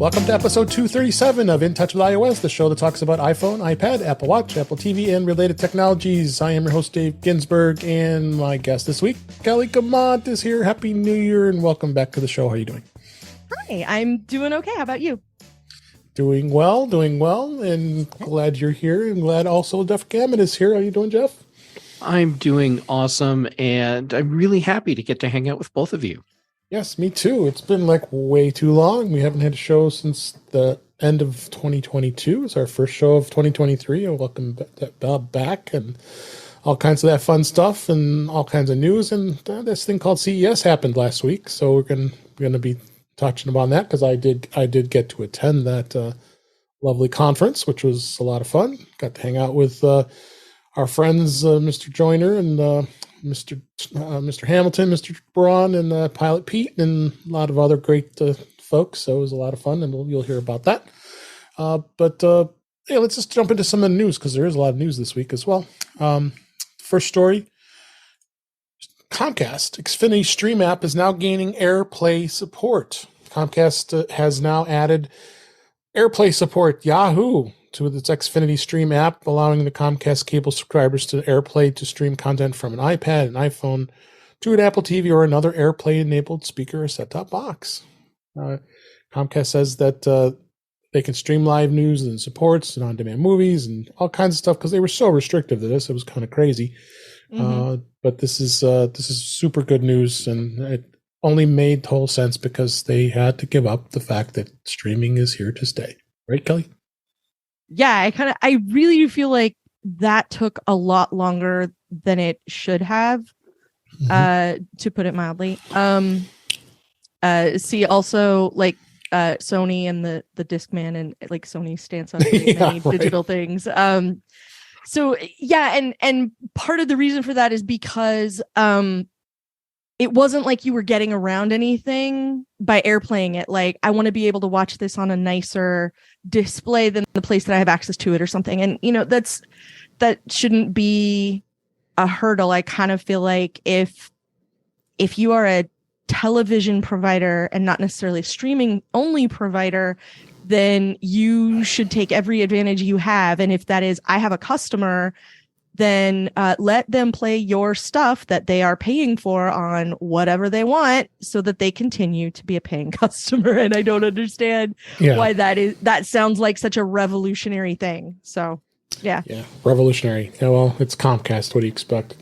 Welcome to episode 237 of In Touch with iOS, the show that talks about iPhone, iPad, Apple Watch, Apple TV, and related technologies. I am your host, Dave Ginsburg, and my guest this week, Kelly Gamet, is here. Happy New Year, and welcome back to the show. How are you doing? Hi, I'm doing okay. How about you? Doing well, and glad you're here, and glad also Jeff Gamet is here. How are you doing, Jeff? I'm doing awesome, and I'm really happy to get to hang out with both of you. Yes, me too. It's been like way too long. We haven't had a show since the end of 2022. It's our first show of 2023. And welcome back and all kinds of that fun stuff and all kinds of news. And this thing called CES happened last week. So we're going to be touching upon that because I did get to attend that lovely conference, which was a lot of fun. Got to hang out with our friends, Mr. Joyner and Mr. Hamilton, Mr. Braun, and Pilot Pete, and a lot of other great folks. So it was a lot of fun, and you'll hear about that. But let's just jump into some of the news because there is a lot of news this week as well. First story: Comcast Xfinity Stream app is now gaining AirPlay support. Comcast has now added AirPlay support. Yahoo! To its Xfinity Stream app, allowing the Comcast cable subscribers to AirPlay to stream content from an iPad, an iPhone, to an Apple TV, or another AirPlay-enabled speaker or set-top box. Comcast says that they can stream live news and supports and on-demand movies and all kinds of stuff because they were so restrictive to this. It was kind of crazy. But this is super good news, and it only made total sense because they had to give up the fact that streaming is here to stay. Right, Kelly? Yeah, I really do feel like that took a lot longer than it should have, to put it mildly. See also like Sony and the Discman and like Sony stance on many digital things. So yeah, and part of the reason for that is because it wasn't like you were getting around anything by AirPlaying it. Like, I want to be able to watch this on a nicer display than the place that I have access to it or something. And, that shouldn't be a hurdle. I kind of feel like if you are a television provider and not necessarily streaming only provider, then you should take every advantage you have. And if that is, I have a customer, then let them play your stuff that they are paying for on whatever they want so that they continue to be a paying customer. And I don't understand why that sounds like such a revolutionary thing. So, yeah. Yeah, revolutionary. Yeah, well, it's Comcast. What do you expect?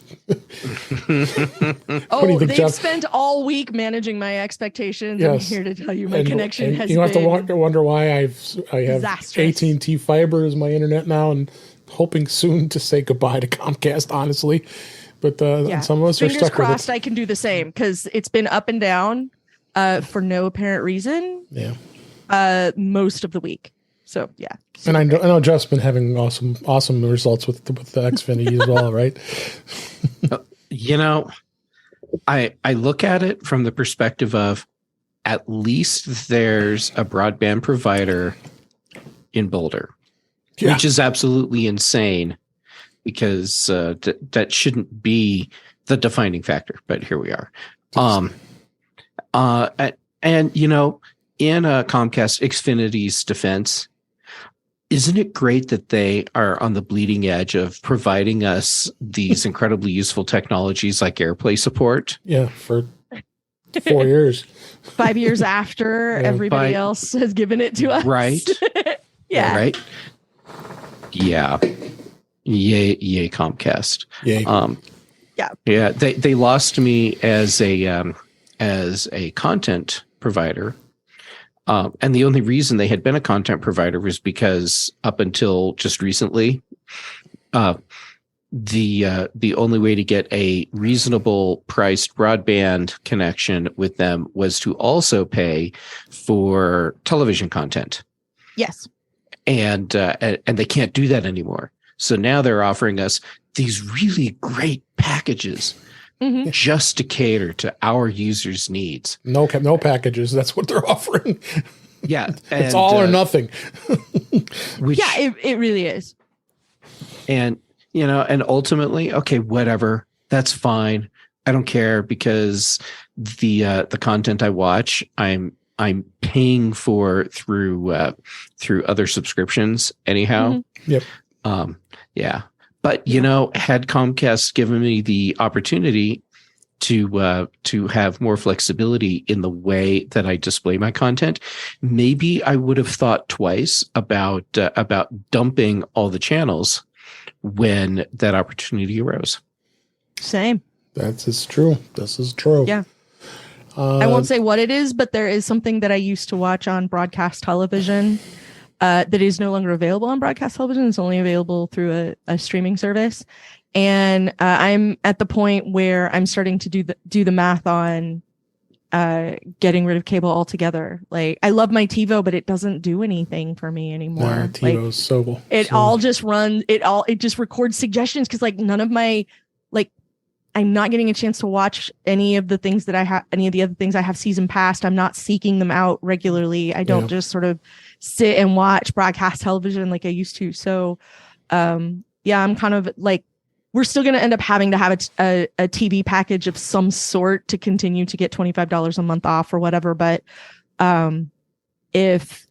They've spent all week managing my expectations. Yes. I'm here to tell you my connection has been... You have to wonder why I have AT&T Fiber as my internet now, and hoping soon to say goodbye to Comcast, honestly. But some of us are stuck with it. Fingers crossed I can do the same, because it's been up and down for no apparent reason most of the week. So, yeah. And I know Jeff's been having awesome results with the Xfinity as well, right? I look at it from the perspective of at least there's a broadband provider in Boulder. Yeah. Which is absolutely insane because that shouldn't be the defining factor, but here we are. And in Comcast Xfinity's defense, isn't it great that they are on the bleeding edge of providing us these incredibly useful technologies like AirPlay support? Yeah, for 4 years. 5 years after everybody else has given it to us. Right. Yeah. Right. Yeah. Yay, Comcast. Yay. Yeah. They lost me as a content provider. And the only reason they had been a content provider was because up until just recently, the only way to get a reasonable priced broadband connection with them was to also pay for television content. Yes. And they can't do that anymore. So now they're offering us these really great packages just to cater to our users' needs. No packages. That's what they're offering. Yeah. It's all or nothing. It really is. And, and ultimately, okay, whatever, that's fine. I don't care because the content I watch, I'm I'm paying for through other subscriptions anyhow. Yep. Yeah. But had Comcast given me the opportunity to have more flexibility in the way that I display my content, maybe I would have thought twice about dumping all the channels when that opportunity arose. Same. This is true. Yeah. I won't say what it is, but there is something that I used to watch on broadcast television that is no longer available on broadcast television. It's only available through a streaming service. And I'm at the point where I'm starting to do the math on getting rid of cable altogether. Like, I love my TiVo, but it doesn't do anything for me anymore. Nah, TiVo's all just runs. It just records suggestions because none of my I'm not getting a chance to watch any of the things that I have, any of the other things I have season passed. I'm not seeking them out regularly. I don't just sort of sit and watch broadcast television like I used to. So, I'm kind of we're still going to end up having to have a TV package of some sort to continue to get $25 a month off or whatever. But if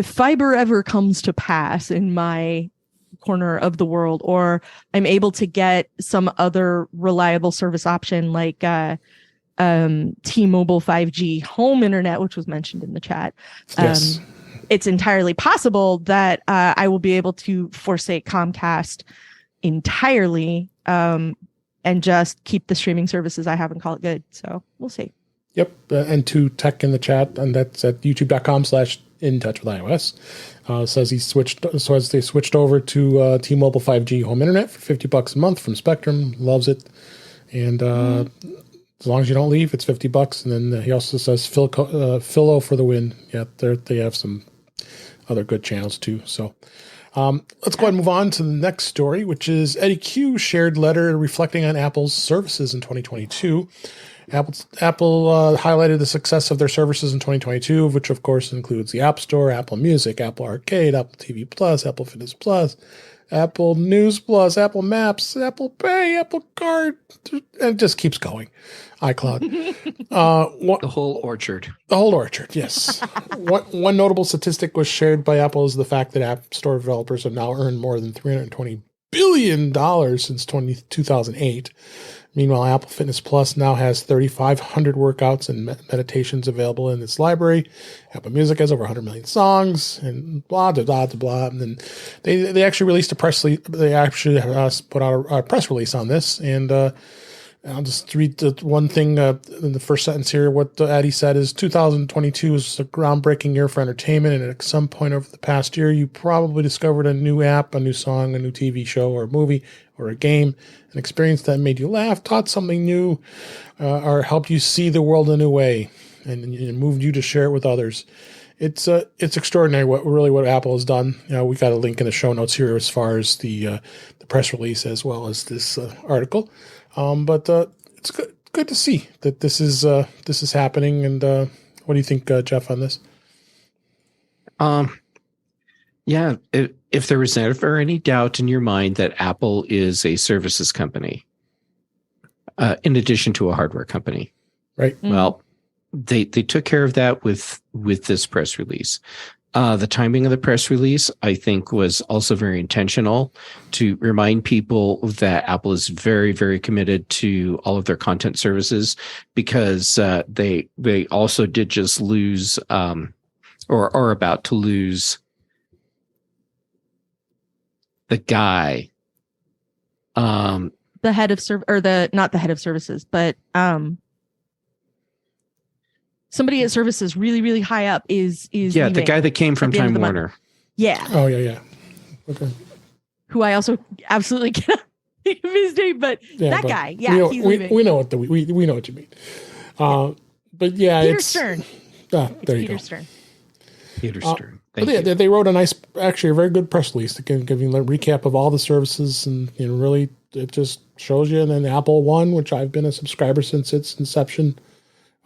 fiber ever comes to pass in my corner of the world, or I'm able to get some other reliable service option like T-Mobile 5G home internet, which was mentioned in the chat, it's entirely possible that I will be able to forsake Comcast entirely and just keep the streaming services I have and call it good. So we'll see. Yep. And to Tech in the chat, and that's at youtube.com/intouchwithios. Says they switched over to T-Mobile 5G home internet for $50 a month from Spectrum. Loves it. And as long as you don't leave, it's $50. And then he also says Philo for the win. Yeah, they have some other good channels too. So let's go ahead and move on to the next story, which is Eddy Q shared letter reflecting on Apple's services in 2022. Apple highlighted the success of their services in 2022, which of course includes the App Store, Apple Music, Apple Arcade, Apple TV Plus, Apple Fitness Plus, Apple News Plus, Apple Maps, Apple Pay, Apple Card, and it just keeps going. iCloud. The whole orchard. The whole orchard, yes. One notable statistic was shared by Apple is the fact that App Store developers have now earned more than $320 billion since 2008. Meanwhile, Apple Fitness Plus now has 3,500 workouts and meditations available in its library. Apple Music has over 100 million songs, and blah, blah, blah, blah. And then they actually released a press release. They actually put out a press release on this. And I'll just read the one thing in the first sentence here. What Eddy said is 2022 is a groundbreaking year for entertainment. And at some point over the past year, you probably discovered a new app, a new song, a new TV show or a movie or a game, an experience that made you laugh, taught something new, or helped you see the world in a new way, and moved you to share it with others. It's extraordinary what Apple has done. We got a link in the show notes here as far as the press release as well as this article. But it's good to see that this is happening. And what do you think, Jeff, on this? Yeah, if there was ever any doubt in your mind that Apple is a services company, in addition to a hardware company, right? Well, they took care of that with this press release. The timing of the press release, I think, was also very intentional to remind people that Apple is very, very committed to all of their content services, because they also did just lose or are about to lose the guy, the head of not the head of services, but somebody at services really, really high up is leaving. The guy that came from Time Warner. Yeah. Oh yeah. Okay. Who I also absolutely cannot think of his name, but that guy. Yeah, he's leaving. We know what we know what you mean. But yeah, Peter Stern. There you go. Stern. Peter Stern. They wrote a very good press release to give you a recap of all the services, and really it just shows you. And then Apple One, which I've been a subscriber since its inception,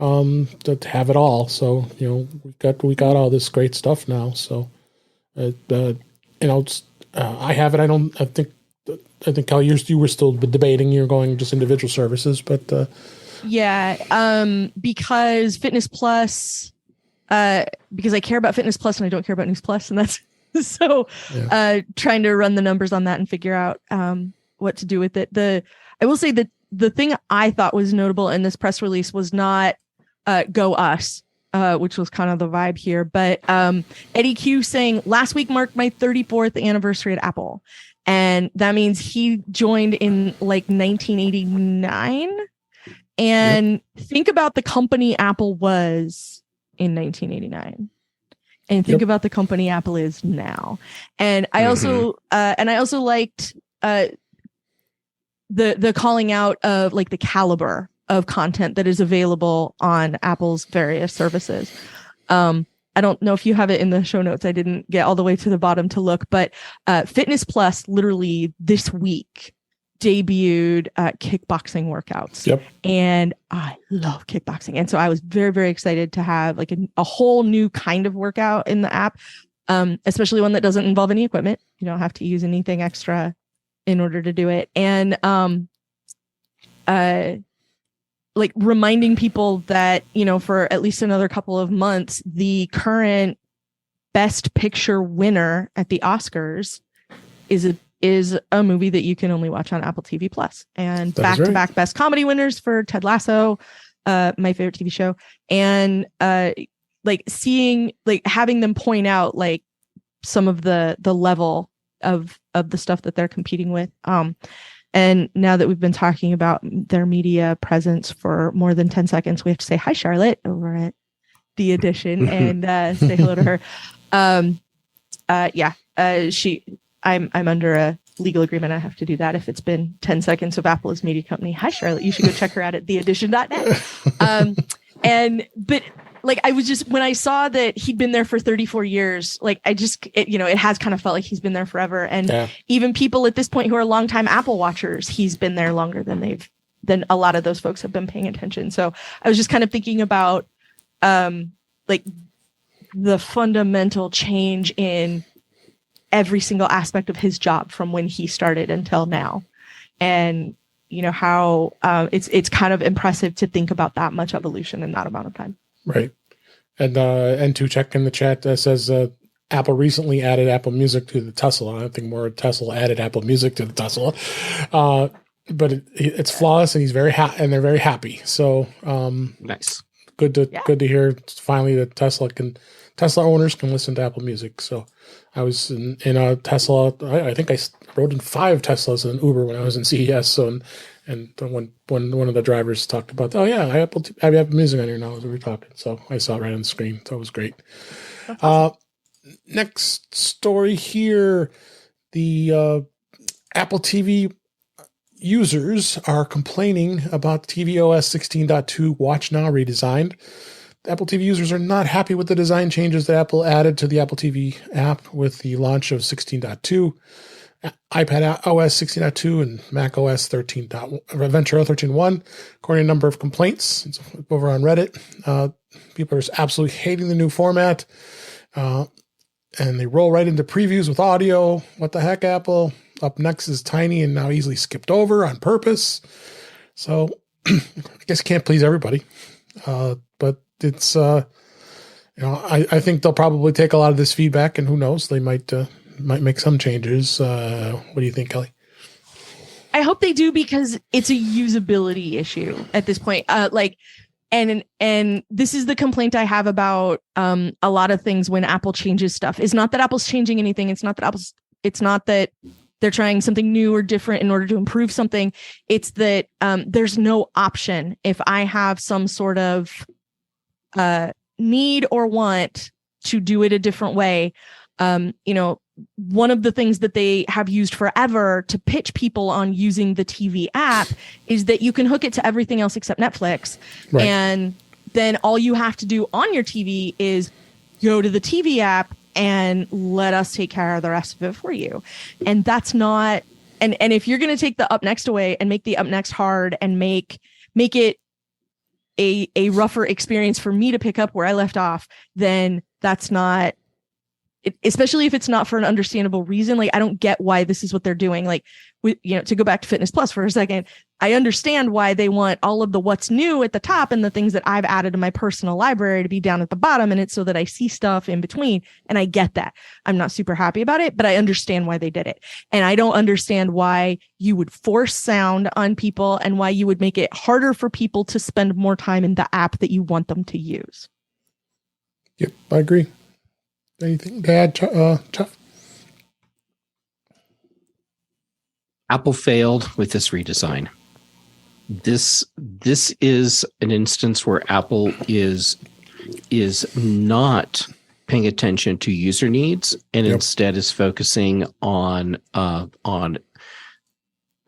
to have it all. So we got all this great stuff now. So I have it. I think Kelly, you were still debating. You're going just individual services, but because Fitness Plus because I care about Fitness Plus and I don't care about News Plus, and that's so trying to run the numbers on that and figure out what to do with it. I will say that the thing I thought was notable in this press release was not Go Us, which was kind of the vibe here, but Eddy Q saying last week marked my 34th anniversary at Apple, and that means he joined in like 1989. And think about the company Apple was in 1989, and think about the company Apple is now. And I also liked the calling out of like the caliber of content that is available on Apple's various services. I don't know if you have it in the show notes. I didn't get all the way to the bottom to look, but Fitness Plus literally this week debuted kickboxing workouts. And I love kickboxing. And so I was very, very excited to have like a whole new kind of workout in the app, especially one that doesn't involve any equipment. You don't have to use anything extra in order to do it. And like reminding people that, you know, for at least another couple of months, the current Best Picture winner at the Oscars is a movie that you can only watch on Apple TV Plus, and back-to-back Best Comedy winners for Ted Lasso, my favorite TV show, and like seeing, like having them point out like some of the level of the stuff that they're competing with. And now that we've been talking about their media presence for more than 10 seconds, we have to say hi, Charlotte, over at The Edition, and say hello to her. I'm under a legal agreement. I have to do that if it's been 10 seconds of Apple as media company. Hi, Charlotte. You should go check her out at theedition.net. But like, I was just, when I saw that he'd been there for 34 years, like it has kind of felt like he's been there forever. And even people at this point who are longtime Apple watchers, he's been there longer than a lot of those folks have been paying attention. So I was just kind of thinking about like the fundamental change in every single aspect of his job from when he started until now. And you know how it's kind of impressive to think about that much evolution in that amount of time. Right. And N2 Check in the chat says Apple recently added Apple Music to the Tesla. I think more Tesla added Apple Music to the Tesla. But it's flawless, and he's very happy, and they're very happy. So nice. Good to hear finally that Tesla owners can listen to Apple Music. So I was in a Tesla. I think I rode in 5 Teslas in Uber when I was in CES. So and when one of the drivers talked about, I have Apple Music on here now as we were talking. So I saw it right on the screen. So it was great. Awesome. Next story here, the Apple TV users are complaining about tvOS 16.2 Watch Now redesign. Apple TV users are not happy with the design changes that Apple added to the Apple TV app with the launch of 16.2, iPad OS 16.2, and Mac OS 13.1, Ventura 13.1. According to a number of complaints, it's over on Reddit, people are absolutely hating the new format, and they roll right into previews with audio. What the heck, Apple? Up next is tiny and now easily skipped over on purpose. So I guess can't please everybody, but it's I think they'll probably take a lot of this feedback, and who knows, they might make some changes. What do you think, Kelly? I hope they do, because it's a usability issue at this point. And this is the complaint I have about a lot of things when Apple changes stuff. It's not that Apple's changing anything. It's not that they're trying something new or different in order to improve something. It's that there's no option. If I have some sort of need or want to do it a different way, one of the things that they have used forever to pitch people on using the TV app is that you can hook it to everything else except Netflix. Right. And then all you have to do on your TV is go to the TV app and let us take care of the rest of it for you. And that's not, and if you're going to take the up next away and make the up next hard and make it a rougher experience for me to pick up where I left off, then that's not especially if it's not for an understandable reason. Like, I don't get why this is what they're doing. Like, to go back to Fitness Plus for a second, I understand why they want all of the what's new at the top and the things that I've added to my personal library to be down at the bottom. And it's so that I see stuff in between. And I get that. I'm not super happy about it, but I understand why they did it. And I don't understand why you would force sound on people and why you would make it harder for people to spend more time in the app that you want them to use. Yep, I agree. Anything bad, Chuff? Apple failed with this redesign. This is an instance where Apple is not paying attention to user needs and instead is focusing on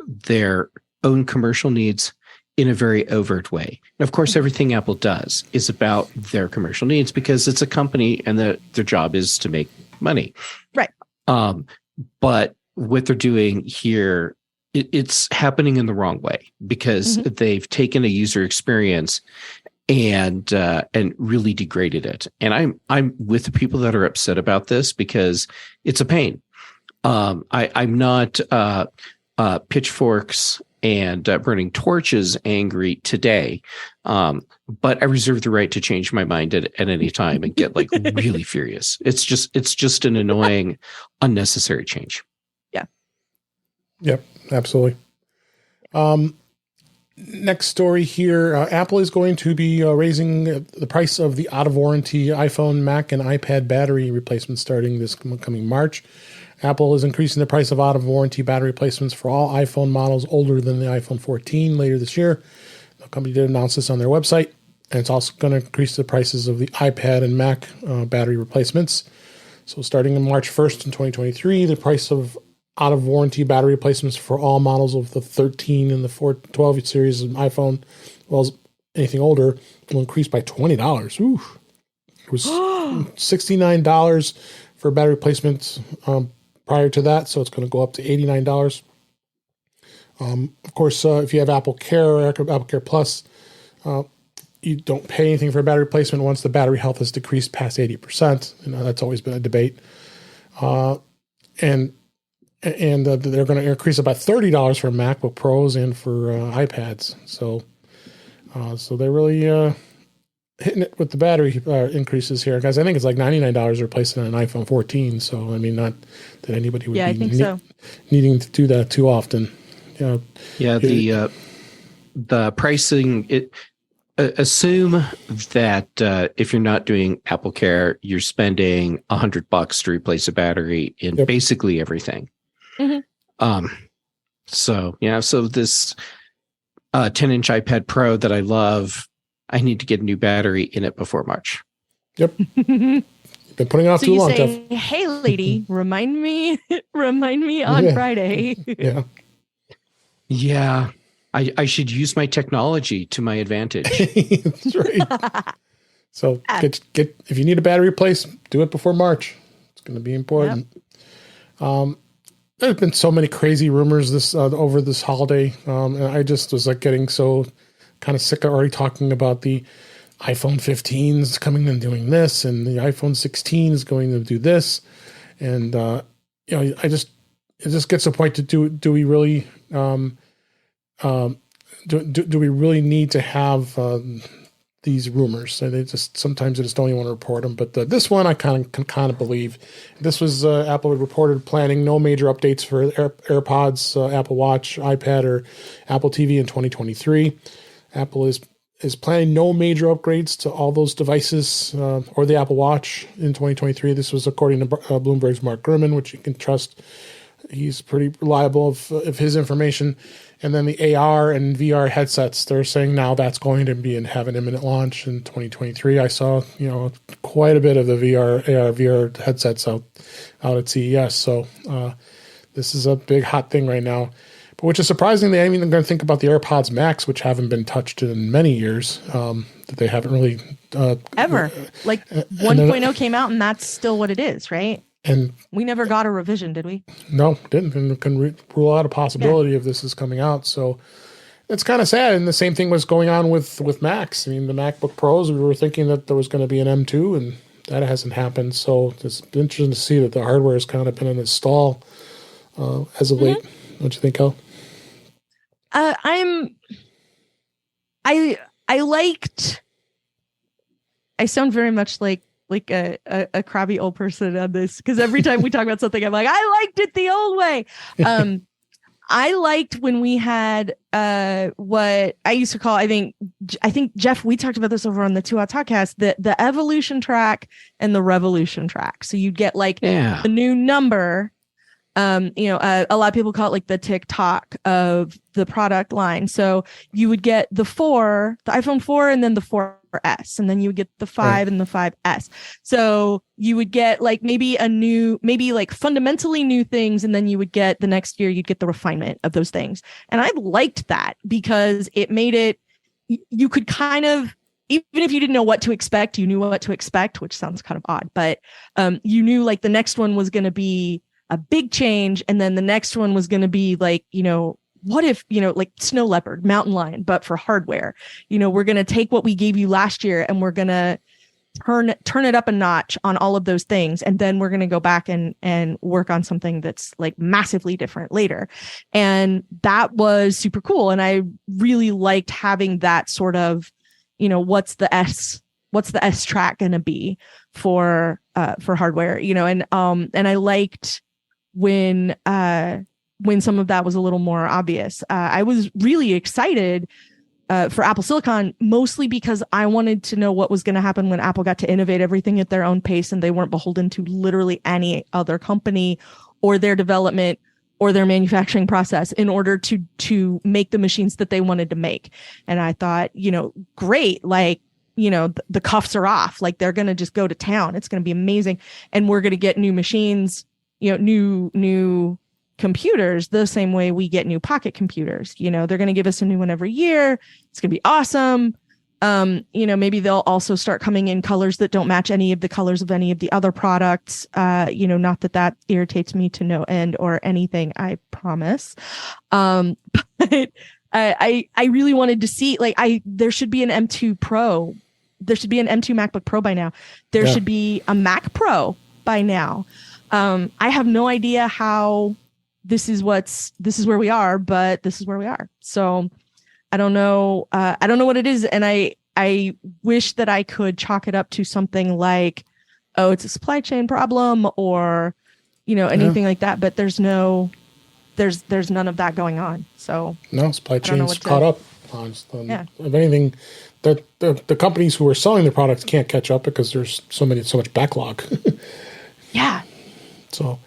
their own commercial needs in a very overt way. And of course, everything Apple does is about their commercial needs because it's a company and their job is to make money. Right. But what they're doing here, it's happening in the wrong way because they've taken a user experience and really degraded it. And I'm with the people that are upset about this because it's a pain. I'm not pitchforks and burning torches angry today. But I reserve the right to change my mind at any time and get like really furious. It's just an annoying, unnecessary change. Yeah. Yep, absolutely. Next story here. Apple is going to be raising the price of the out of warranty iPhone, Mac, and iPad battery replacements starting this coming March. Apple is increasing the price of out-of-warranty battery replacements for all iPhone models older than the iPhone 14 later this year. The company did announce this on their website, and it's also going to increase the prices of the iPad and Mac battery replacements. So starting on March 1st in 2023, the price of out-of-warranty battery replacements for all models of the 13 and the 12 series of iPhone, as well as anything older, will increase by $20. Ooh. It was $69 for battery replacements prior to that, so it's going to go up to $89. Of course, if you have Apple Care or Apple Care Plus, you don't pay anything for a battery replacement once the battery health has decreased past 80%. That's always been a debate. And they're going to increase it by $30 for MacBook Pros and for iPads. So they're really hitting it with the battery increases here, guys. I think it's like $99 replacing an iPhone 14. So I mean, not that anybody would be needing to do that too often. The pricing. Assume that if you're not doing Apple Care, you're spending $100 to replace a battery in basically everything. Mm-hmm. So this 10-inch iPad Pro that I love, I need to get a new battery in it before March. Yep. Been putting it off too long, Jeff. Hey, lady, remind me on Friday. Yeah. I should use my technology to my advantage. That's right. So get if you need a battery replaced, do it before March. It's going to be important. Yep. There's been so many crazy rumors this over this holiday, and I just was like getting so kind of sick of already talking about the iPhone 15s coming and doing this, and the iPhone 16 is going to do this, and it just gets to the point to do we really do we really need to have these rumors? And sometimes I just don't even want to report them. But this one I can kind of believe. This was Apple reported planning no major updates for AirPods, Apple Watch, iPad, or Apple TV in 2023. Apple is planning no major upgrades to all those devices or the Apple Watch in 2023. This was according to Bloomberg's Mark Gurman, which you can trust. He's pretty reliable of his information. And then the AR and VR headsets, they're saying now that's going to have an imminent launch in 2023. I saw, quite a bit of the AR, VR headsets out at CES. So this is a big hot thing right now. But which is surprising, they ain't even going to think about the AirPods Max, which haven't been touched in many years. That they haven't really ever. Like 1.0 came out, and that's still what it is, right? And we never got a revision, did we? No, didn't. And can rule out a possibility of this is coming out. So it's kind of sad. And the same thing was going on with Macs. I mean, the MacBook Pros, we were thinking that there was going to be an M2, and that hasn't happened. So it's interesting to see that the hardware has kind of been in a stall as of late. What do you think, Al? I sound very much like a crabby old person on this, because every time we talk about something, I'm like, I liked it the old way. I liked when we had what I used to call, I think Jeff, we talked about this over on the 2 Out podcast, the evolution track and the revolution track. So you'd get like a new number. A lot of people call it like the TikTok of the product line. So you would get the iPhone 4, and then the 4S, and then you would get the 5 and the 5S. So you would get like maybe like fundamentally new things, and then you would get the next year, you'd get the refinement of those things. And I liked that because it made it, you could kind of, even if you didn't know what to expect, you knew what to expect, which sounds kind of odd, but you knew like the next one was going to be a big change, and then the next one was going to be like, what if, like snow leopard, mountain lion, but for hardware, we're going to take what we gave you last year and we're going to turn it up a notch on all of those things, and then we're going to go back and work on something that's like massively different later. And that was super cool, and I really liked having that sort of, what's the S track going to be for hardware, and I liked when some of that was a little more obvious. I was really excited for Apple Silicon, mostly because I wanted to know what was going to happen when Apple got to innovate everything at their own pace, and they weren't beholden to literally any other company or their development or their manufacturing process in order to make the machines that they wanted to make. And I thought, great, like, the cuffs are off, like they're going to just go to town. It's going to be amazing. And we're going to get new machines, new computers the same way we get new pocket computers. They're going to give us a new one every year. It's going to be awesome. Maybe they'll also start coming in colors that don't match any of the colors of any of the other products. Not that irritates me to no end or anything, I promise. But I really wanted to see, like, there should be an M2 Pro. There should be an M2 MacBook Pro by now. There should be a Mac Pro by now. I have no idea how this is where we are, but this is where we are. So I don't know. I don't know what it is. And I wish that I could chalk it up to something like, oh, it's a supply chain problem or, anything like that. But there's none of that going on. So no, supply chain's caught up. If anything, the companies who are selling the products can't catch up because there's so much backlog. Yeah. So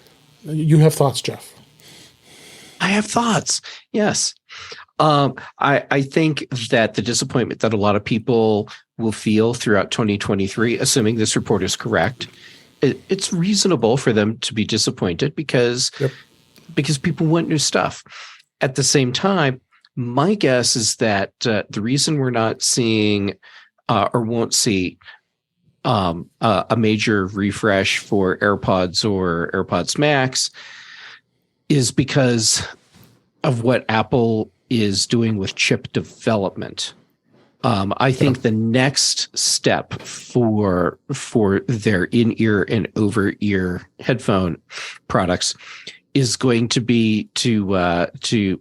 you have thoughts, Jeff? I have thoughts. Yes. I think that the disappointment that a lot of people will feel throughout 2023, assuming this report is correct, it's reasonable for them to be disappointed because people want new stuff. At the same time, my guess is that the reason we're not seeing or won't see a major refresh for AirPods or AirPods Max is because of what Apple is doing with chip development. I think the next step for their in-ear and over-ear headphone products is going to be to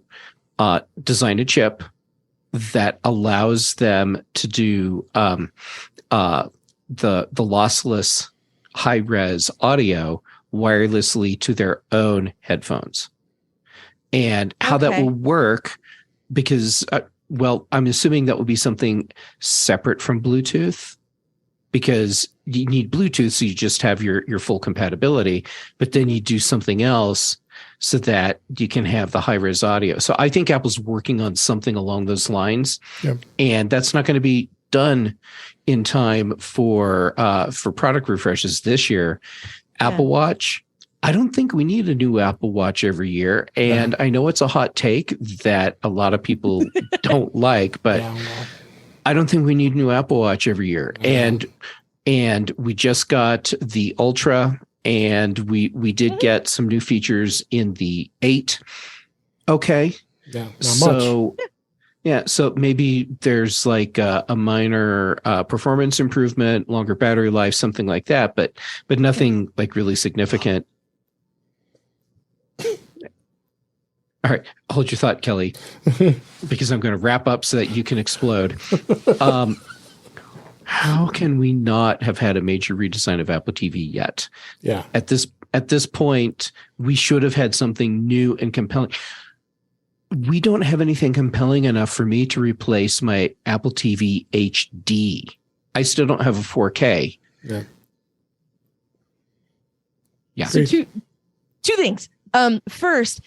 design a chip that allows them to do the lossless high-res audio wirelessly to their own headphones. And how that will work, because, I'm assuming that will be something separate from Bluetooth, because you need Bluetooth, so you just have your full compatibility, but then you do something else so that you can have the high-res audio. So I think Apple's working on something along those lines, and that's not going to be done in time for product refreshes this year. Apple Watch, I don't think we need a new Apple Watch every year. And I know it's a hot take that a lot of people don't like, but I don't think we need a new Apple Watch every year. And we just got the Ultra, and we did get some new features in the 8. Okay. Yeah, not much. Yeah, so maybe there's like a minor performance improvement, longer battery life, something like that, but nothing like really significant. All right, hold your thought, Kelly, because I'm going to wrap up so that you can explode. How can we not have had a major redesign of Apple TV yet? Yeah. At this point, we should have had something new and compelling. We don't have anything compelling enough for me to replace my Apple TV HD. I still don't have a 4K. Yeah. Yeah. So two things. First,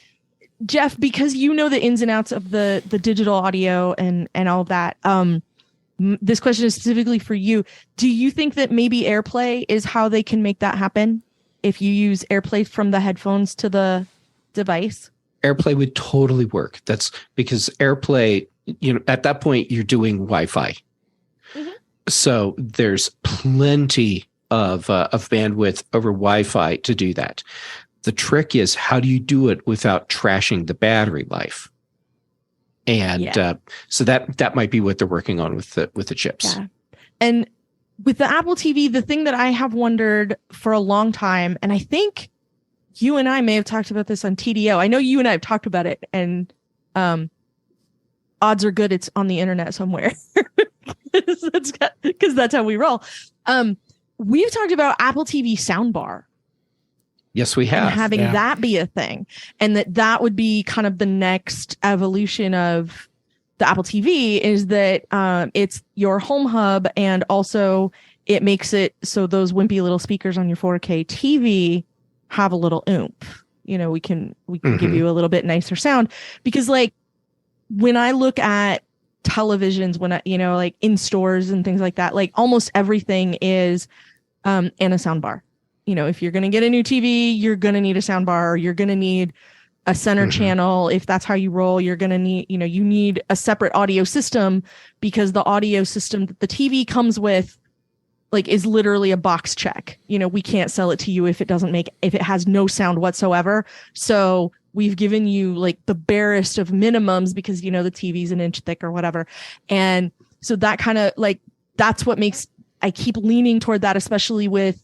Jeff, because you know the ins and outs of the digital audio and all of that, this question is specifically for you. Do you think that maybe AirPlay is how they can make that happen? If you use AirPlay from the headphones to the device? AirPlay would totally work. That's because AirPlay, at that point you're doing Wi-Fi. Mm-hmm. So there's plenty of bandwidth over Wi-Fi to do that. The trick is, how do you do it without trashing the battery life? And so that might be what they're working on with the chips. Yeah. And with the Apple TV, the thing that I have wondered for a long time, and I think you and I may have talked about this on TDO. I know you and I have talked about it, and odds are good it's on the internet somewhere because that's how we roll. We've talked about Apple TV soundbar. Yes, we have. And having that be a thing, and that would be kind of the next evolution of the Apple TV, is that it's your home hub, and also it makes it so those wimpy little speakers on your 4K TV have a little oomph. We can give you a little bit nicer sound, because like when I look at televisions, when I, like in stores and things like that, like almost everything is and a sound bar. If you're going to get a new TV, you're going to need a sound bar, or you're going to need a center channel. If that's how you roll, you're going to need, you need a separate audio system, because the audio system that the TV comes with like is literally a box check. We can't sell it to you if it has no sound whatsoever. So we've given you like the barest of minimums, because the TV's an inch thick or whatever. And so that kind of like, that's what makes, I keep leaning toward that, especially with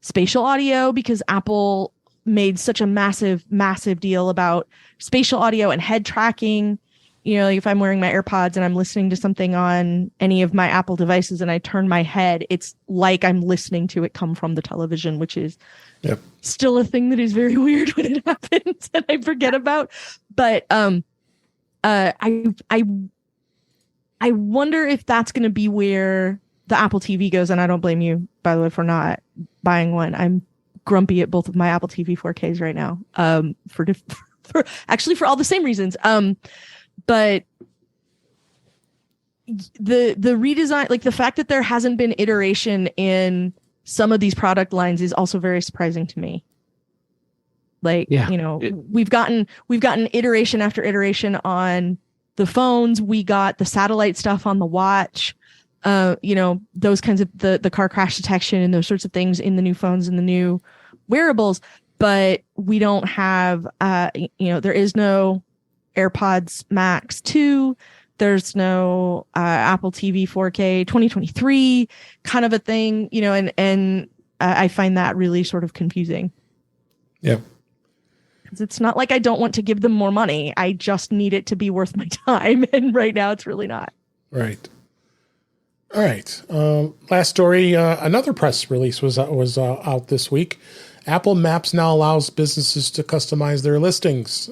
spatial audio, because Apple made such a massive deal about spatial audio and head tracking. Like if I'm wearing my AirPods and I'm listening to something on any of my Apple devices and I turn my head, it's like I'm listening to it come from the television, which is still a thing that is very weird when it happens and I forget about. But I wonder if that's going to be where the Apple TV goes. And I don't blame you, by the way, for not buying one. I'm grumpy at both of my Apple TV 4Ks right now, for all the same reasons. But the redesign, like the fact that there hasn't been iteration in some of these product lines, is also very surprising to me. Like, we've gotten iteration after iteration on the phones. We got the satellite stuff on the watch, those kinds of the car crash detection and those sorts of things in the new phones and the new wearables. But we don't have, there is no AirPods Max 2. There's no Apple TV 4K 2023 kind of a thing, and I find that really sort of confusing. Yeah. Because it's not like I don't want to give them more money. I just need it to be worth my time. And right now it's really not. Right. All right. Last story, another press release was out this week. Apple Maps now allows businesses to customize their listings.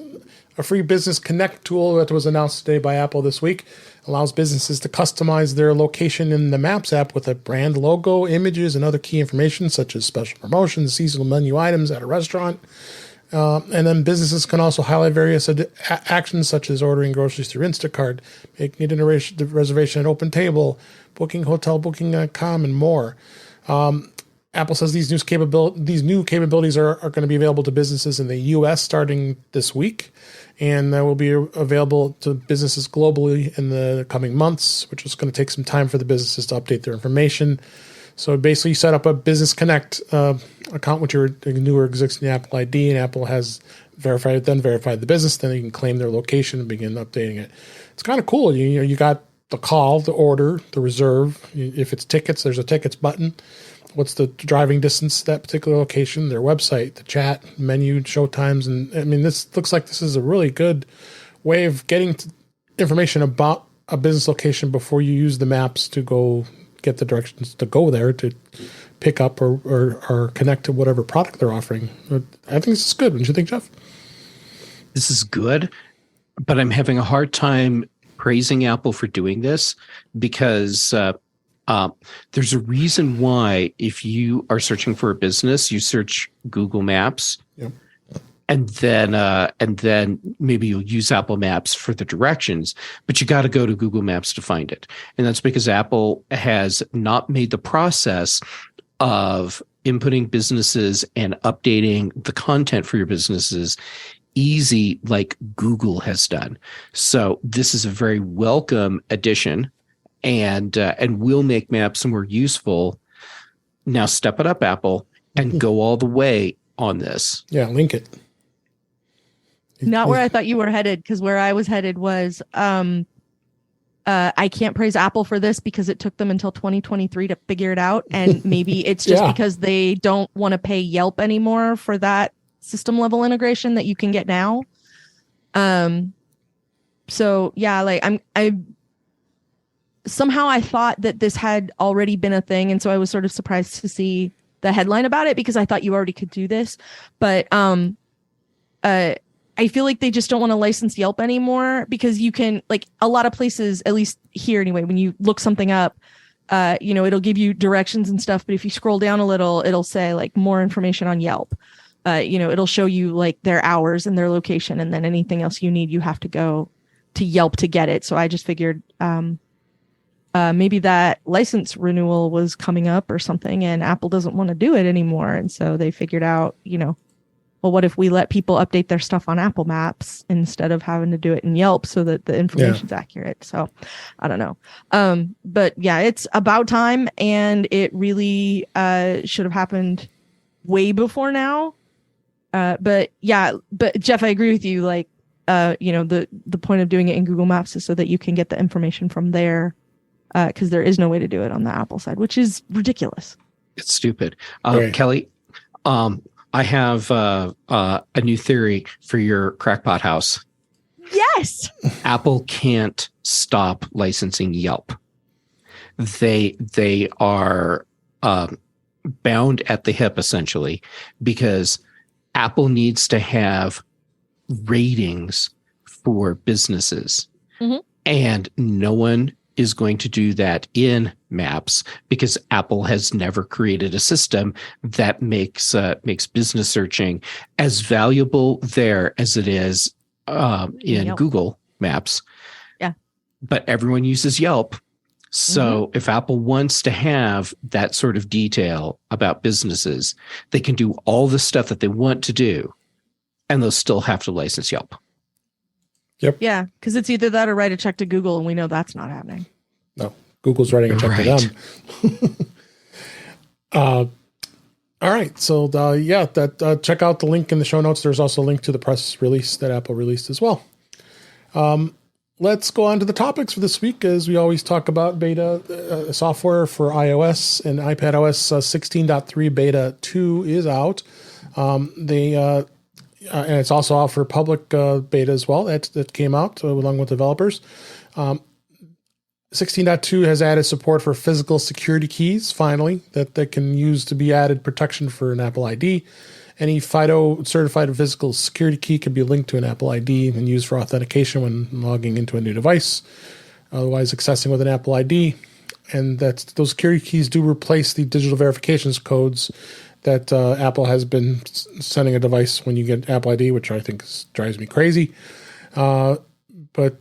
A free Business Connect tool that was announced today by Apple this week allows businesses to customize their location in the Maps app with a brand logo, images, and other key information such as special promotions, seasonal menu items at a restaurant. And then businesses can also highlight various actions such as ordering groceries through Instacart, making a reservation at Open Table, booking hotel booking.com, and more. Apple says these new capabilities are going to be available to businesses in the U.S. starting this week, and will be available to businesses globally in the coming months, which is going to take some time for the businesses to update their information. So basically, you set up a Business Connect account with your new or existing Apple ID, and Apple has verify the business, then you can claim their location and begin updating it. It's kind of cool. You got the call, the order, the reserve. If it's tickets, there's a tickets button. What's the driving distance to that particular location, their website, the chat, menu, show times. And I mean, this looks like this is a really good way of getting information about a business location before you use the maps to go get the directions to go there to pick up or connect to whatever product they're offering. I think this is good. Don't you think, Jeff? This is good, but I'm having a hard time praising Apple for doing this because there's a reason why if you are searching for a business, you search Google Maps. Yep. And then maybe you'll use Apple Maps for the directions, but you got to go to Google Maps to find it. And that's because Apple has not made the process of inputting businesses and updating the content for your businesses easy like Google has done. So this is a very welcome addition and will make maps more useful. Now step it up, Apple, and go all the way on this. Yeah, link it. Not where I thought you were headed, because where I was headed was I can't praise Apple for this because it took them until 2023 to figure it out. And maybe it's just because they don't want to pay Yelp anymore for that system level integration that you can get now. So yeah, like I somehow I thought that this had already been a thing. And so I was sort of surprised to see the headline about it because I thought you already could do this. But I feel like they just don't want to license Yelp anymore because you can, like a lot of places, at least here anyway, when you look something up, it'll give you directions and stuff. But if you scroll down a little, it'll say like more information on Yelp. It'll show you like their hours and their location. And then anything else you need, you have to go to Yelp to get it. So I just figured maybe that license renewal was coming up or something and Apple doesn't want to do it anymore. And so they figured out, well, what if we let people update their stuff on Apple Maps instead of having to do it in Yelp so that the information's accurate? So I don't know. But yeah, it's about time. And it really should have happened way before now. But Jeff, I agree with you. Like, the point of doing it in Google Maps is so that you can get the information from there. Because there is no way to do it on the Apple side, which is ridiculous. It's stupid. Kelly, I have a new theory for your crackpot house. Yes. Apple can't stop licensing Yelp. They are bound at the hip, essentially, because Apple needs to have ratings for businesses. Mm-hmm. And no one is going to do that in Maps because Apple has never created a system that makes business searching as valuable there as it is in Google Maps. Yeah. But everyone uses Yelp. So if Apple wants to have that sort of detail about businesses, they can do all the stuff that they want to do, and they'll still have to license Yelp. Yep. Yeah, because it's either that or write a check to Google, and we know that's not happening. No, Google's writing a check to them. All right. So, check out the link in the show notes. There's also a link to the press release that Apple released as well. Let's go on to the topics for this week. As we always talk about beta software for iOS and iPadOS 16.3 beta 2 is out. And it's also out for public beta as well. That came out along with developers. 16.2 has added support for physical security keys, finally, that can use to be added protection for an Apple ID. Any FIDO certified physical security key can be linked to an Apple ID and used for authentication when logging into a new device, otherwise accessing with an Apple ID. And those security keys do replace the digital verifications codes that Apple has been sending a device when you get Apple ID, which I think drives me crazy. But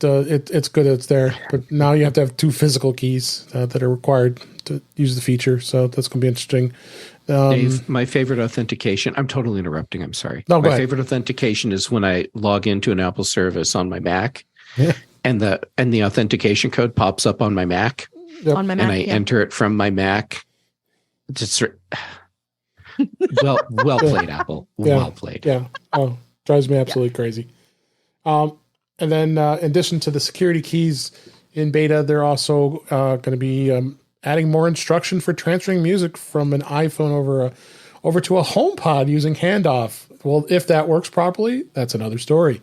it's good that it's there. But now you have to have two physical keys that are required to use the feature. So that's going to be interesting. Dave, my favorite authentication, I'm totally interrupting. I'm sorry. No, my favorite authentication is when I log into an Apple service on my Mac and the authentication code pops up on my Mac. Yep. On my Mac, and I enter it from my Mac. Just well played, Apple. Well played. Yeah. Oh, Drives me absolutely crazy. And then in addition to the security keys in beta, they're also going to be adding more instruction for transferring music from an iPhone over to a HomePod using handoff. Well, if that works properly, that's another story.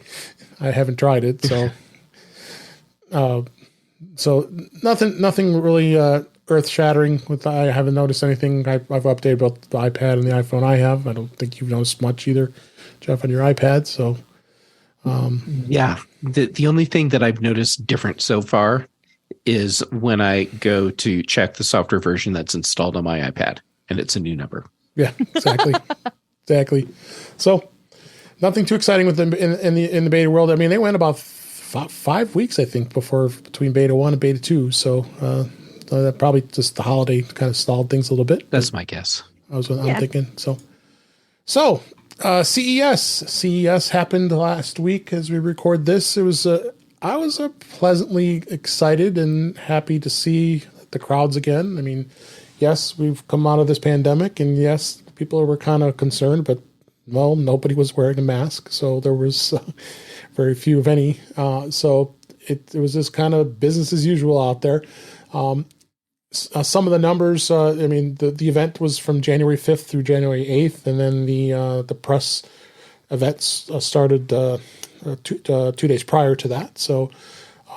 I haven't tried it, so nothing really earth shattering. I haven't noticed anything. I've updated both the iPad and the iPhone I have. I don't think you've noticed much either, Jeff, on your iPad. So yeah, the only thing that I've noticed different so far is when I go to check the software version that's installed on my iPad, and it's a new number. Yeah, exactly. Exactly. So nothing too exciting with them in the beta world. I mean, they went about 5 weeks, I think, between beta 1 and beta 2. So that probably just the holiday kind of stalled things a little bit. That's my guess. I'm thinking. So CES happened last week as we record this. It was I was pleasantly excited and happy to see the crowds again. I mean, yes, we've come out of this pandemic, and yes, people were kind of concerned, but well, nobody was wearing a mask, so there was very few, if any. So it was just kind of business as usual out there. Some of the numbers, I mean, the event was from January 5th through January 8th, and then the press events started 2 days prior to that. So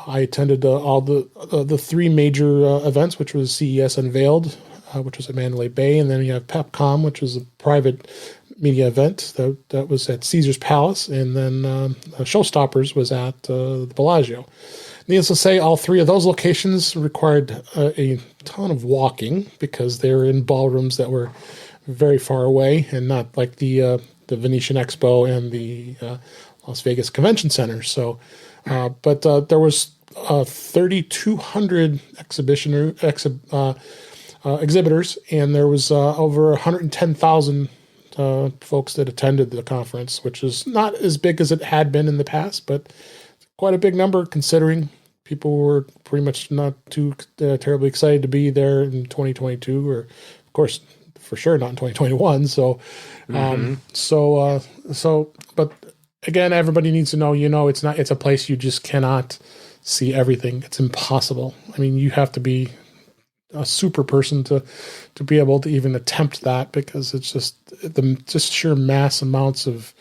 I attended all the 3 major events, which was CES Unveiled, which was at Mandalay Bay, and then you have PepCom, which was a private media event that was at Caesar's Palace, and then Showstoppers was at the Bellagio. Needless to say, all 3 of those locations required a ton of walking because they were in ballrooms that were very far away and not like the Venetian Expo and the Las Vegas Convention Center. So, but there was 3,200 exhibitors, and there was over 110,000 folks that attended the conference, which is not as big as it had been in the past, but quite a big number considering people were pretty much not too terribly excited to be there in 2022, or of course, for sure not in 2021. So, but again, everybody needs to know, it's a place you just cannot see everything. It's impossible. I mean, you have to be a super person to be able to even attempt that, because it's just sheer mass amounts of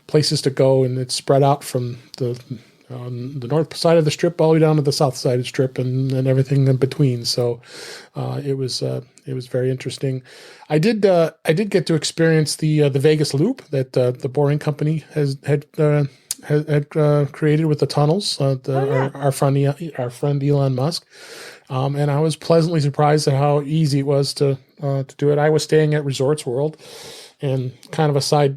places to go, and it's spread out from the north side of the strip all the way down to the south side of the strip and everything in between. So it was very interesting. I did get to experience the Vegas Loop that the Boring Company had created with the tunnels. Our friend Elon Musk. And I was pleasantly surprised at how easy it was to do it. I was staying at Resorts World, and kind of a side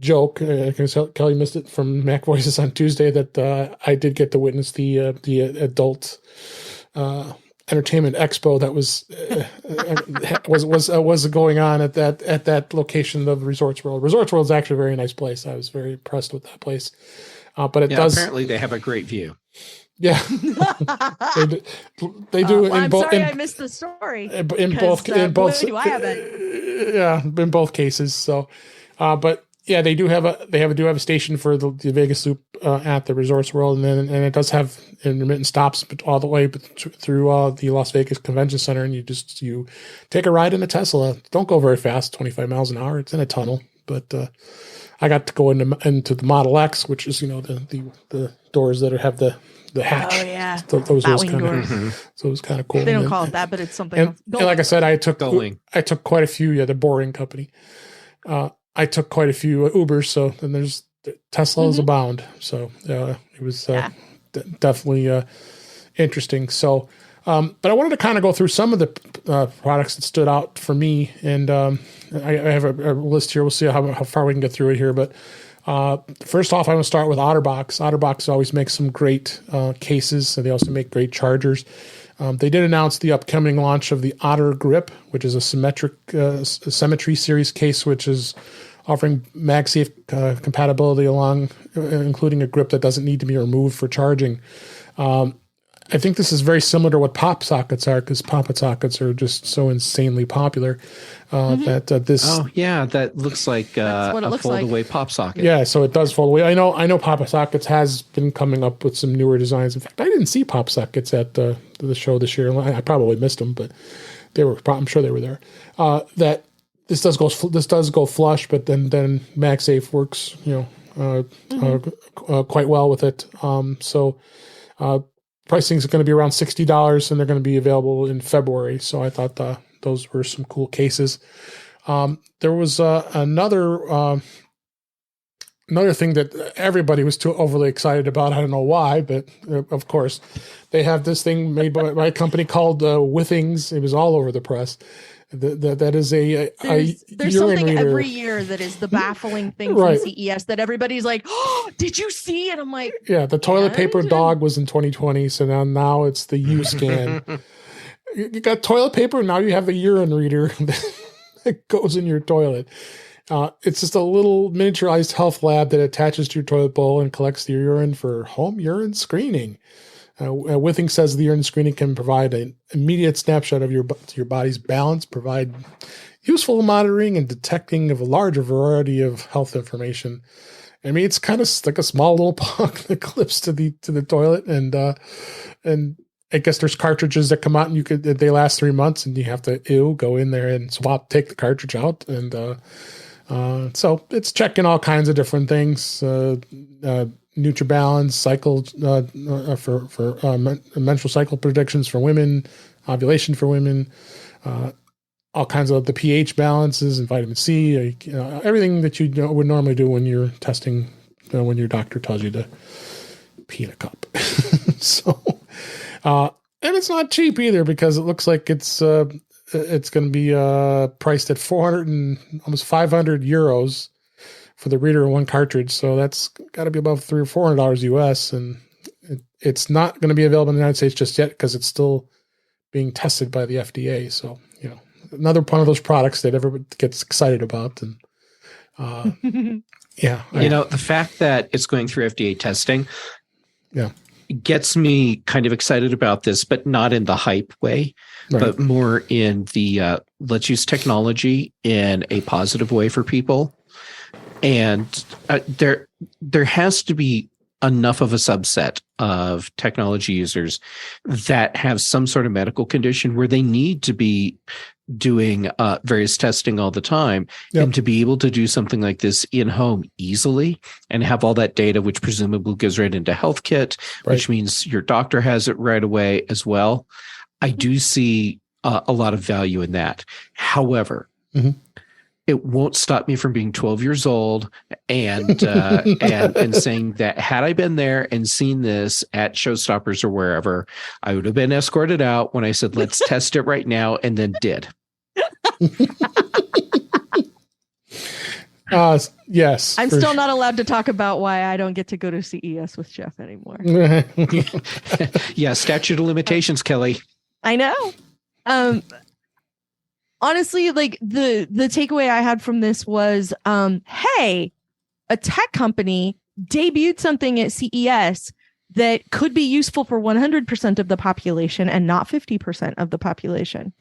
joke, Kelly missed it from Mac Voices on Tuesday, that I did get to witness the adult entertainment expo that was going on at that location of Resorts World. Resorts World is actually a very nice place. I was very impressed with that place. But apparently they have a great view. Yeah, they do. I'm sorry I missed the story. In both do I have it? Yeah, in both cases. So, but yeah, they do have a station for the Vegas Loop at the Resorts World, and it does have intermittent stops all the way through the Las Vegas Convention Center, and you take a ride in a Tesla. Don't go very fast, 25 miles an hour. It's in a tunnel, but I got to go into the Model X, which is the doors that have the hatch. Oh yeah, those kind of so it was kind of cool. They don't call it that, but it's something. And like I said, I took quite a few. Yeah, the Boring Company. I took quite a few Ubers. So then there's Teslas abound. So it was definitely interesting. So, but I wanted to kind of go through some of the products that stood out for me, and I have a list here. We'll see how far we can get through it here, but. First off, I'm going to start with OtterBox. OtterBox always makes some great cases, and they also make great chargers. They did announce the upcoming launch of the Otter Grip, which is a Symmetry series case, which is offering MagSafe compatibility including a grip that doesn't need to be removed for charging. I think this is very similar to what pop sockets are, because pop sockets are just so insanely popular that this. Oh yeah, that looks like a fold-away pop socket. Yeah, so it does fold away. I know pop sockets has been coming up with some newer designs. In fact, I didn't see pop sockets at the show this year. I probably missed them, but they were. I'm sure they were there. That this does go flush, but then MagSafe works, quite well with it. Pricing is going to be around $60, and they're going to be available in February. So I thought those were some cool cases. There was another thing that everybody was too overly excited about. I don't know why, but of course, they have this thing made by a company called Withings. It was all over the press. That is there's something reader. Every year that is the baffling thing from CES that everybody's like, oh, did you see it? I'm like, yeah, the toilet paper dog was in 2020, so now it's the U-Scan. You got toilet paper, now you have a urine reader that goes in your toilet. It's just a little miniaturized health lab that attaches to your toilet bowl and collects the urine for home urine screening. Withing says the urine screening can provide an immediate snapshot of your body's balance, provide useful monitoring and detecting of a larger variety of health information. I mean, it's kind of like a small little puck that clips to the toilet, and I guess there's cartridges that come out, and they last 3 months, and you have to go in there and take the cartridge out, and so it's checking all kinds of different things. NutriBalance, cycle for menstrual cycle predictions for women, ovulation for women, all kinds of the pH balances and vitamin C, everything that you would normally do when you're testing, when your doctor tells you to pee in a cup. So, and it's not cheap either, because it looks like it's going to be priced at almost 500 euros. For the reader and one cartridge, so that's got to be above $300 or $400 US, and it's not going to be available in the United States just yet because it's still being tested by the FDA. So another one of those products that everybody gets excited about, and yeah, the fact that it's going through FDA testing, gets me kind of excited about this, but not in the hype way, but more in the let's use technology in a positive way for people. And there has to be enough of a subset of technology users that have some sort of medical condition where they need to be doing various testing all the time, and to be able to do something like this in home easily and have all that data, which presumably goes right into HealthKit, which means your doctor has it right away as well. I do see a lot of value in that. However, it won't stop me from being 12 years old and saying that had I been there and seen this at Showstoppers or wherever, I would have been escorted out when I said, let's test it right now, and then did. Yes. I'm still not allowed to talk about why I don't get to go to CES with Jeff anymore. Yeah, statute of limitations, Kelly. I know. Honestly, like the takeaway I had from this was, hey, a tech company debuted something at CES that could be useful for 100% of the population and not 50% of the population.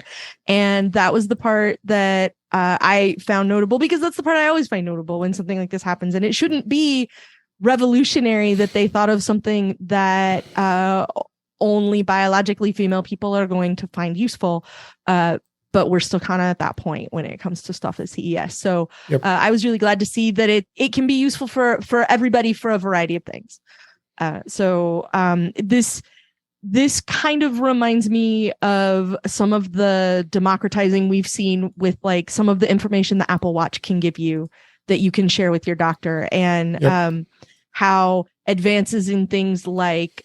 And that was the part that I found notable, because that's the part I always find notable when something like this happens. And it shouldn't be revolutionary that they thought of something that only biologically female people are going to find useful. But we're still kind of at that point when it comes to stuff at CES. So I was really glad to see that it can be useful for everybody for a variety of things. This kind of reminds me of some of the democratizing we've seen with like some of the information the Apple Watch can give you that you can share with your doctor, and how advances in things like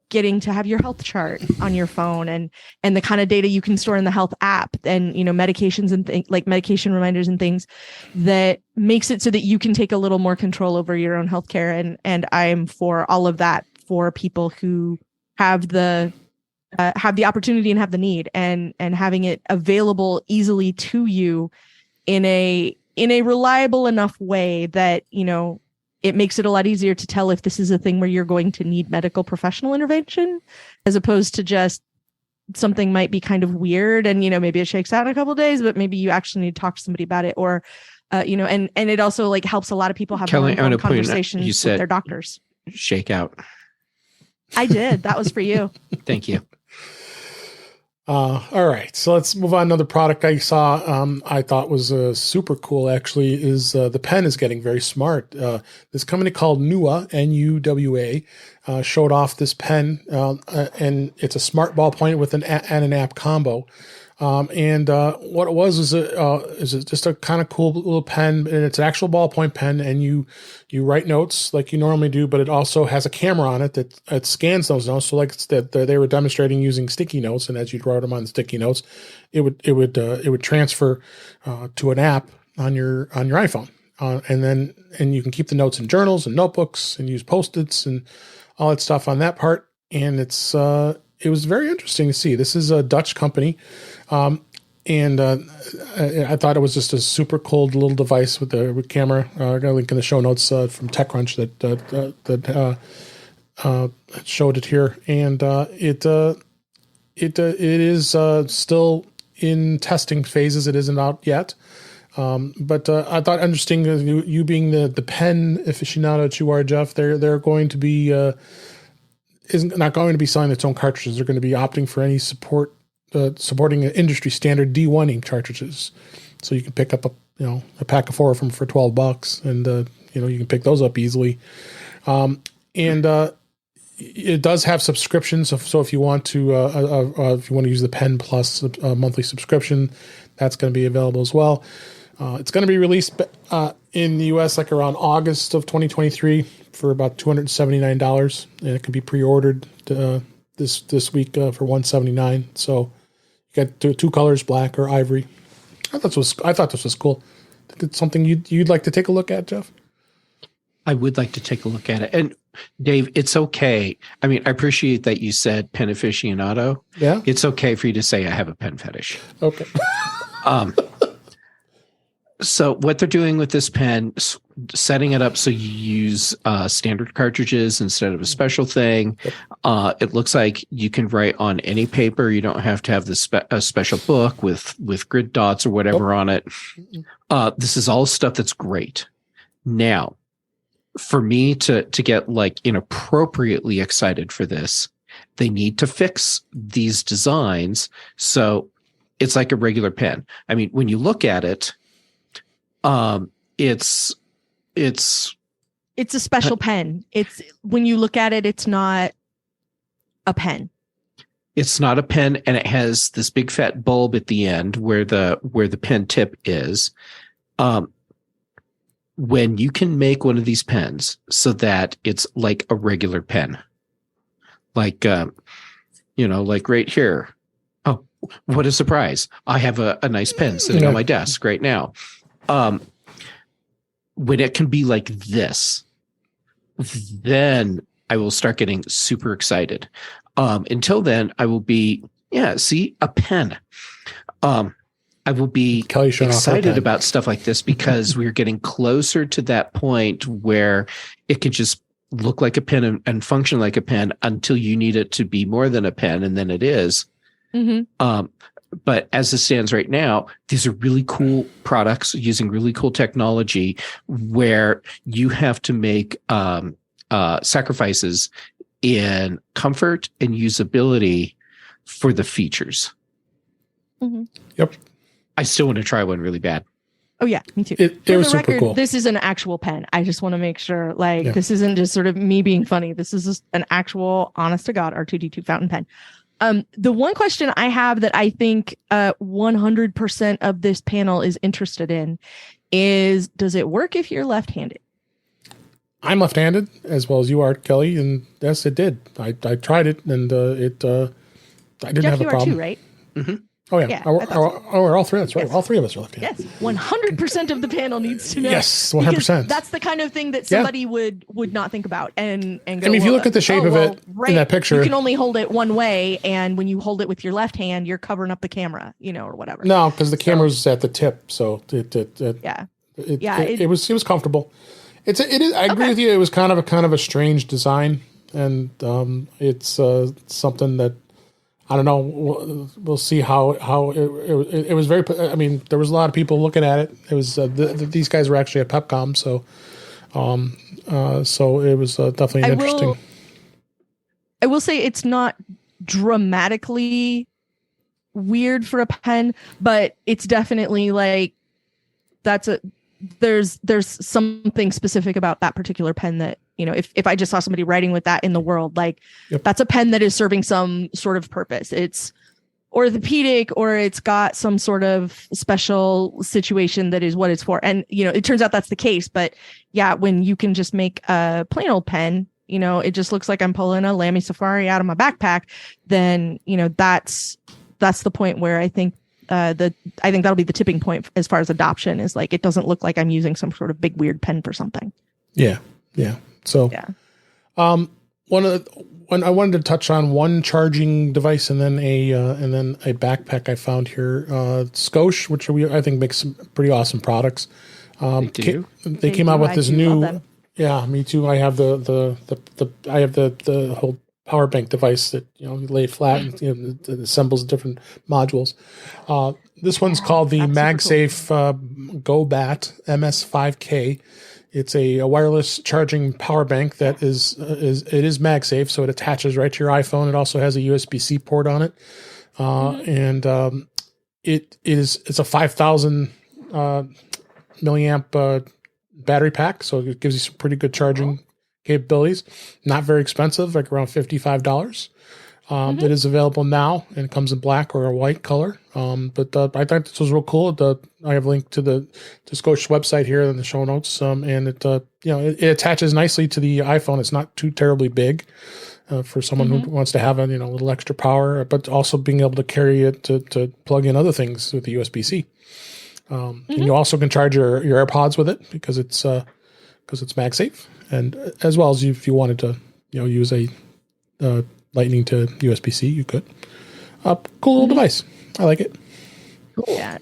getting to have your health chart on your phone and the kind of data you can store in the health app, and medications and like medication reminders and things that makes it so that you can take a little more control over your own healthcare. And I'm for all of that for people who have the opportunity and have the need, and having it available easily to you in a reliable enough way that it makes it a lot easier to tell if this is a thing where you're going to need medical professional intervention, as opposed to just something might be kind of weird and, maybe it shakes out in a couple of days, but maybe you actually need to talk to somebody about it, or, and it also like helps a lot of people have more informed conversations with their doctors. Shake out. I did. That was for you. Thank you. All right, so let's move on. Another product I saw, I thought was super cool. Actually, is the pen is getting very smart. This company called Nuwa, Nuwa, showed off this pen, and it's a smart ballpoint with an app combo. And what it was is just a kind of cool little pen, and it's an actual ballpoint pen, and you write notes like you normally do, but it also has a camera on it that it scans those notes. So like they were demonstrating using sticky notes, and as you wrote them on the sticky notes, it would transfer to an app on your iPhone, and you can keep the notes in journals and notebooks and use Post-its and all that stuff on that part. And it was very interesting to see. This is a Dutch company. And I thought it was just a super cool little device with the camera. I got a link in the show notes from TechCrunch that showed it here, and it is still in testing phases. It isn't out yet, but I thought interesting. You being the pen aficionado that you are, Jeff, they're going to be isn't not going to be selling its own cartridges. They're going to be opting for any support. Supporting an industry standard D1 ink cartridges, so you can pick up a pack of 4 of them for $12, and you can pick those up easily. And it does have subscriptions, so if you want to use the Pen Plus monthly subscription, that's going to be available as well. It's going to be released in the US like around August of 2023 for about $279, and it can be pre-ordered this week for $179. So you got two colors, black or ivory. I thought this was cool. I think it's something you'd like to take a look at, Jeff. I would like to take a look at it. And Dave, it's okay. I mean, I appreciate that you said pen aficionado. Yeah. It's okay for you to say I have a pen fetish. Okay. So what they're doing with this pen, setting it up so you use standard cartridges instead of a special thing. It looks like you can write on any paper. You don't have to have a special book with grid dots or whatever on it. This is all stuff that's great. Now, for me to get like inappropriately excited for this, they need to fix these designs so it's like a regular pen. I mean, when you look at it, it's a special pen. It's when you look at it, it's not a pen. It's not a pen, and it has this big fat bulb at the end where the pen tip is. When you can make one of these pens so that it's like a regular pen, like like right here. Oh, what a surprise! I have a nice pen sitting on my desk right now. When it can be like this, then I will start getting super excited. Until then, I will be, a pen. I will be excited about stuff like this because we're getting closer to that point where it can just look like a pen and function like a pen until you need it to be more than a pen, and then it is. Mm-hmm. But as it stands right now, these are really cool products using really cool technology where you have to make sacrifices in comfort and usability for the features. Mm-hmm. Yep. I still want to try one really bad. Oh, yeah, me too. It was super cool. This is an actual pen. I just want to make sure, this isn't just sort of me being funny. This is just an actual, honest to God, R2D2 fountain pen. The one question I have that I think 100% of this panel is interested in is, does it work if you're left-handed? I'm left-handed as well as you are, Kelly, and yes, it did. I tried it, and I didn't have a problem. You are too, right? Mm-hmm. Oh, yeah. We're all three. That's right. Yes. All three of us are left-handed. Yes, 100% of the panel needs to know. Yes, 100%. That's the kind of thing that somebody would not think about and go, I mean, if you look at the shape of it in that picture. You can only hold it one way, and when you hold it with your left hand, you're covering up the camera, or whatever. No, because the camera's at the tip, so it was comfortable. It is. I agree with you. It was kind of a strange design, and it's something that I don't know. We'll see how it was very. I mean, there was a lot of people looking at it. It was these guys were actually at PepCom, so it was definitely interesting. I will say it's not dramatically weird for a pen, but it's definitely like there's something specific about that particular pen that, you know, if I just saw somebody writing with that in the world, like that's a pen that is serving some sort of purpose. It's orthopedic, or it's got some sort of special situation that is what it's for. And, you know, it turns out that's the case. But yeah, when you can just make a plain old pen, you know, it just looks like I'm pulling a Lamy Safari out of my backpack, then, you know, that's the point where I think that'll be the tipping point as far as adoption, is like, it doesn't look like I'm using some sort of big weird pen for something. Yeah. So, I wanted to touch on one charging device and then a backpack I found here. Scosche, which I think makes some pretty awesome products. They came out with this new. Yeah, me too. I have the whole power bank device that, you know, you lay flat and, you know, it assembles different modules. This one's called the MagSafe GoBat MS5K. It's a wireless charging power bank that is MagSafe, so it attaches right to your iPhone. It also has a USB-C port on it, and it's a 5,000 milliamp battery pack, so it gives you some pretty good charging capabilities. Not very expensive, like around $55. It is available now, and it comes in black or a white color. But I thought this was real cool. I have a link to the Scosche website here in the show notes. And it attaches nicely to the iPhone. It's not too terribly big for someone who wants to have a little extra power, but also being able to carry it to plug in other things with the USB-C. And you also can charge your AirPods with it because it's MagSafe, and as well as if you wanted to use a Lightning to USB-C, you could. Cool little device. I like it. Cool. Yeah.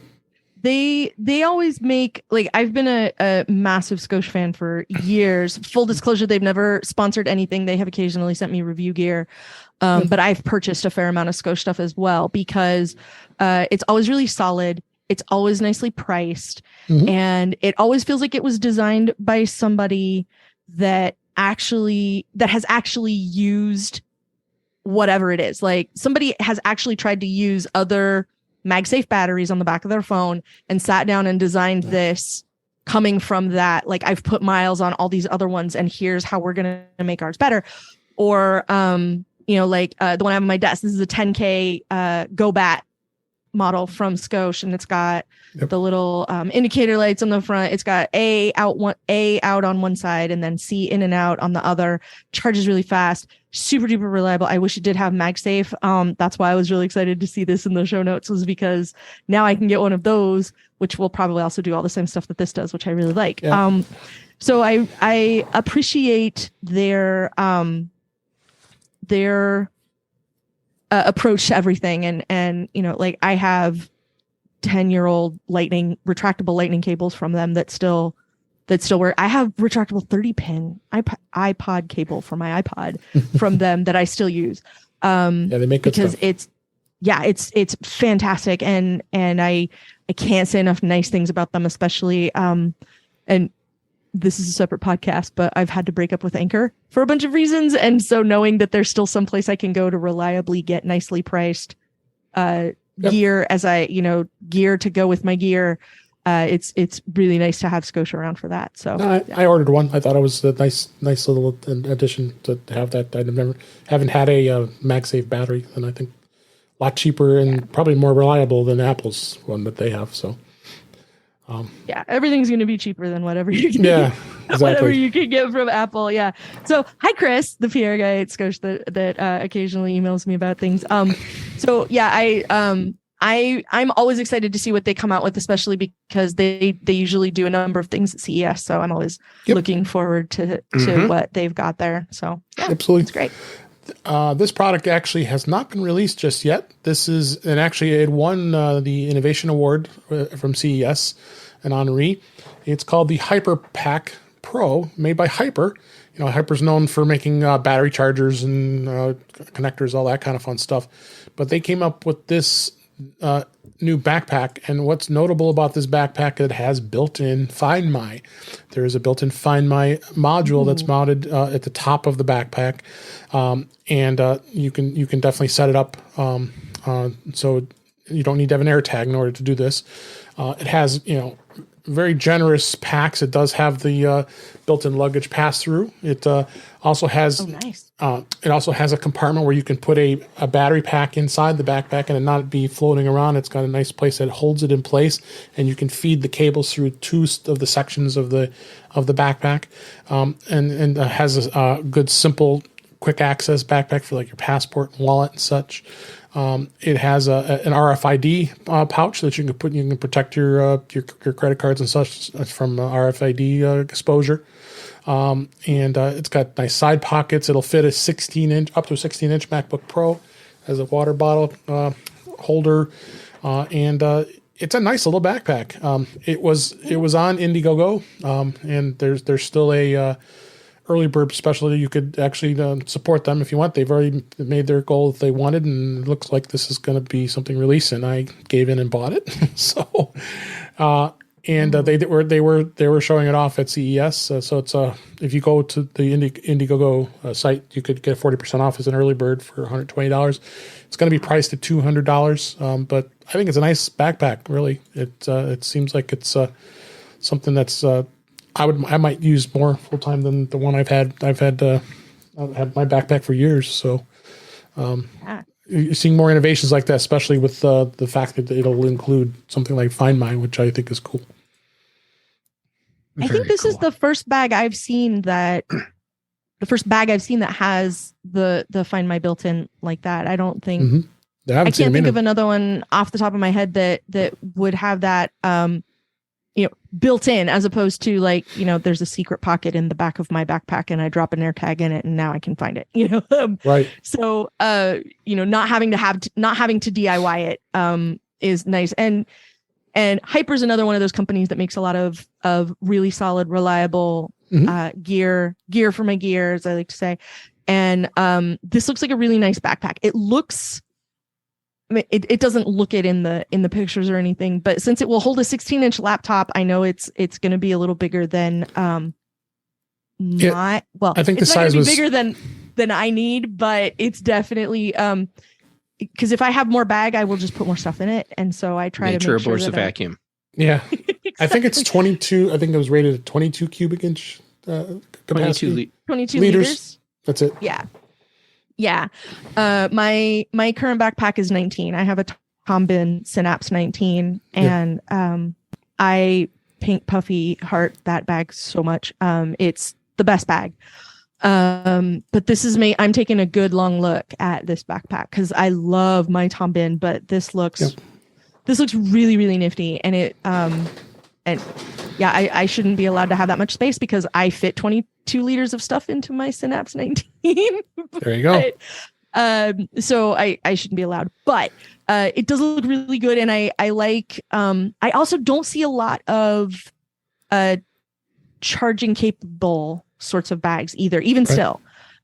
They always make, like, I've been a massive Scosche fan for years. Full disclosure, they've never sponsored anything. They have occasionally sent me review gear. But I've purchased a fair amount of Scosche stuff as well, because it's always really solid. It's always nicely priced. And it always feels like it was designed by somebody that has actually used whatever it is. Like, somebody has actually tried to use other MagSafe batteries on the back of their phone and sat down and designed this coming from that. Like, I've put miles on all these other ones, and here's how we're going to make ours better. Or, the one I have on my desk, this is a 10K GoBat model from Scosche, and it's got the little indicator lights on the front. It's got A out on one side and then C in and out on the other. Charges really fast, super duper reliable. I wish it did have MagSafe. That's why I was really excited to see this in the show notes, was because now I can get one of those, which will probably also do all the same stuff that this does, which I really like. Yeah. So I appreciate their approach to everything, and like, I have 10-year-old retractable lightning cables from them that still work. I have retractable 30-pin iPod cable for my iPod from them that I still use. They make good stuff. It's fantastic, and I can't say enough nice things about them, especially and this is a separate podcast, but I've had to break up with Anchor for a bunch of reasons. And so knowing that there's still some place I can go to reliably get nicely priced gear gear to go with my gear, it's really nice to have Scosche around for that. So I ordered one. I thought it was a nice little addition to have that. I haven't had a MagSafe battery, and I think a lot cheaper and probably more reliable than Apple's one that they have. So. Everything's going to be cheaper than whatever you can get. Exactly. Whatever you can get from Apple. Yeah. So hi, Chris, the PR guy at Scosche that occasionally emails me about things. I'm always excited to see what they come out with, especially because they usually do a number of things at CES. So I'm always looking forward to what they've got there. So absolutely, it's great. This product actually has not been released just yet. It won the Innovation Award from CES and Henri. It's called the Hyper Pack Pro made by Hyper. Hyper's known for making battery chargers and connectors, all that kind of fun stuff. But they came up with this new backpack, and what's notable about this backpack, it has built-in Find My. There is a built-in Find My module that's mounted at the top of the backpack, and you can definitely set it up so you don't need to have an AirTag in order to do this. It has very generous packs. It does have the built-in luggage pass-through. It also has it also has a compartment where you can put a battery pack inside the backpack and it not be floating around. It's got a nice place that holds it in place, and you can feed the cables through two of the sections of the backpack, and has a good, simple, quick access backpack for like your passport and wallet and such. It has an RFID pouch that you can protect your credit cards and such from RFID exposure. And it's got nice side pockets. It'll fit up to a 16-inch MacBook Pro. Has a water bottle holder, and it's a nice little backpack. It was on Indiegogo, and there's still a early bird specialty. You could actually support them if you want. They've already made their goal that they wanted, and it looks like this is going to be something released, and I gave in and bought it. So, they were showing it off at CES. So it's if you go to the Indiegogo site, you could get 40% off as an early bird for $120. It's going to be priced at $200, but I think it's a nice backpack. Really, it seems like it's something that's I might use more full time than the one I've had. I've had my backpack for years. So you're seeing more innovations like that, especially with the fact that it'll include something like Find My, which I think is cool. I think this is the first bag I've seen that has the Find My built in like that. I don't think I can't think of another one off the top of my head that would have that built in, as opposed to like, there's a secret pocket in the back of my backpack and I drop an AirTag in it and now I can find it, Right. So, not having to DIY it, is nice. And Hyper's another one of those companies that makes a lot of really solid, reliable, gear for my gear, as I like to say. And, this looks like a really nice backpack. It looks, it doesn't look it in the pictures or anything, but since it will hold a 16-inch laptop, I know it's going to be a little bigger than I think the size was bigger than I need, but it's definitely because if I have more bag, I will just put more stuff in it, and so I try to make sure abhors the vacuum. Yeah, exactly. I think it's 22. I think it was rated at 22 cubic inch capacity. 22 liters. That's it. Yeah. Yeah. My current backpack is 19. I have a Tom Bin Synapse 19, and I pink puffy heart that bag so much. It's the best bag. But this is me. I'm taking a good long look at this backpack because I love my Tom Bin, but this looks really, really nifty. And I shouldn't be allowed to have that much space because I fit 22 liters of stuff into my Synapse 19. There you go. But, so I shouldn't be allowed, but it does look really good. And I like, I also don't see a lot of charging capable sorts of bags either, even still.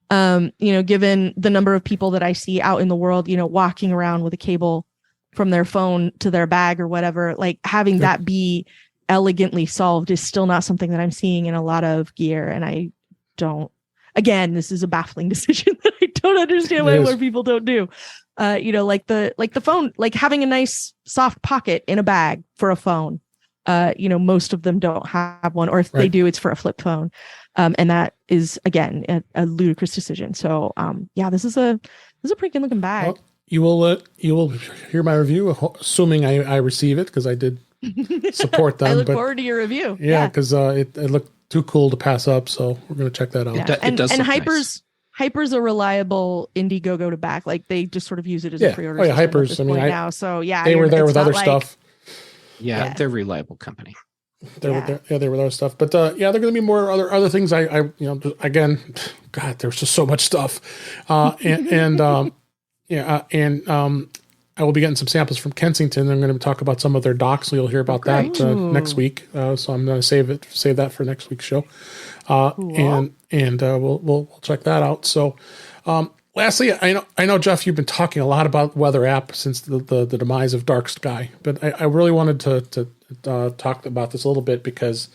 Given the number of people that I see out in the world, walking around with a cable from their phone to their bag or whatever, like having that be elegantly solved is still not something that I'm seeing in a lot of gear. And I don't, again, this is a baffling decision that I don't understand why more people don't do. Like the phone, like having a nice soft pocket in a bag for a phone. Most of them don't have one, or if they do, it's for a flip phone. And that is, again, a ludicrous decision. So, this is a pretty good looking bag. Well, you will hear my review, assuming I receive it, because I did support them. I look forward to your review. Yeah, because it looked too cool to pass up. So we're going to check that out. Yeah. And Hyper's a reliable Indiegogo to back. Like they just sort of use it as a pre-order. Oh yeah, Hyper's. Now, so yeah, they were there with other stuff. Yeah, they're a reliable company. They were with other stuff, but there are going to be more other things. Again, God, there's just so much stuff, I I will be getting some samples from Kensington. I'm going to talk about some of their docks. So you'll hear about that next week. So I'm going to save that for next week's show. Cool. And we'll check that out. So, lastly, I know, Jeff, you've been talking a lot about weather app since the demise of Dark Sky, but I really wanted to talk about this a little bit because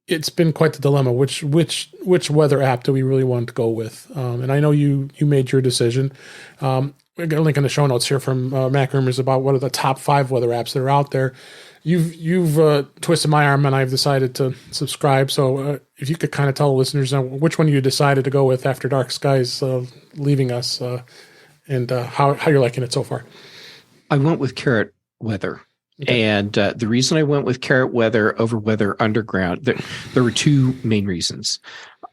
it's been quite the dilemma. Which weather app do we really want to go with? And I know you made your decision. We're going to link in the show notes here from Mac Rumors about what are the top 5 weather apps that are out there. You've twisted my arm and I've decided to subscribe. So if you could kind of tell the listeners which one you decided to go with after Dark Skies leaving us, and how you're liking it so far. I went with Carrot Weather. Okay. And the reason I went with Carrot Weather over Weather Underground, there were 2 main reasons.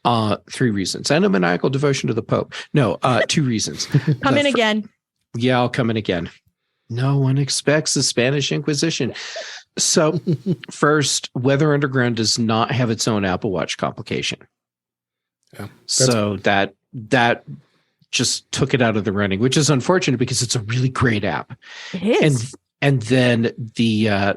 3 reasons. And a maniacal devotion to the Pope. No, 2 reasons. Come in again. Yeah, I'll come in again. No one expects the Spanish Inquisition. So first, Weather Underground does not have its own Apple Watch complication. Yeah, so that just took it out of the running, which is unfortunate because it's a really great app. It is. And then the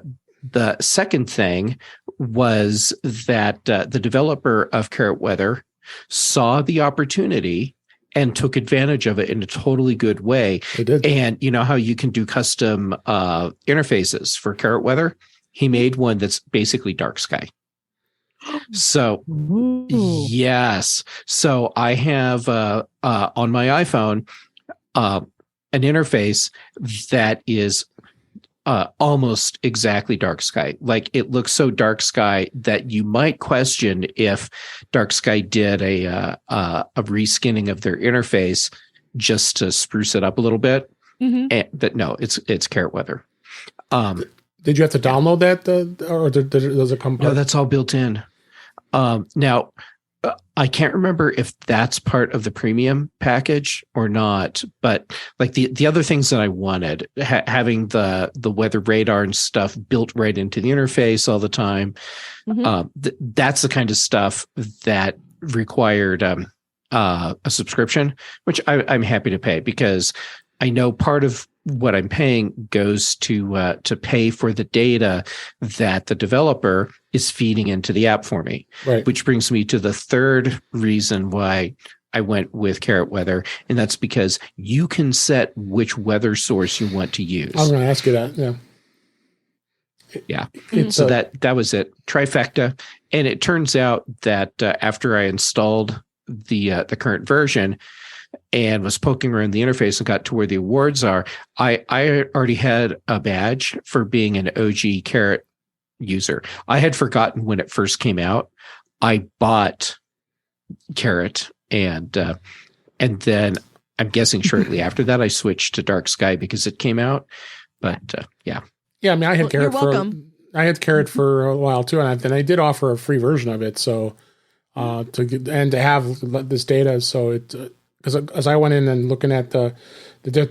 second thing was that the developer of Carrot Weather saw the opportunity and took advantage of it in a totally good way. They did. And you know how you can do custom interfaces for Carrot Weather? He made one that's basically Dark Sky. So, ooh. Yes. So I have on my iPhone an interface that is almost exactly Dark Sky. Like it looks so Dark Sky that you might question if Dark Sky did a reskinning of their interface just to spruce it up a little bit. Mm-hmm. And that no, it's Carrot Weather. Did you have to download that, or does it come? No, that's all built in. Now, I can't remember if that's part of the premium package or not, but like the other things that I wanted, having the weather radar and stuff built right into the interface all the time, mm-hmm. That's the kind of stuff that required a subscription, which I'm happy to pay because I know part of what I'm paying goes to pay for the data that the developer is feeding into the app for me. Right. Which brings me to the third reason why I went with Carrot Weather, and that's because you can set which weather source you want to use. I was going to ask you that. Yeah. Yeah. So that was it. Trifecta. And it turns out that after I installed the current version and was poking around the interface and got to where the awards are, I already had a badge for being an OG Carrot user. I had forgotten when it first came out. I bought Carrot and then I'm guessing shortly after that I switched to Dark Sky because it came out. But yeah. Yeah, I mean, I had Carrot for a while too, and I did offer a free version of it. So to have this data, so it because as I went in and looking at the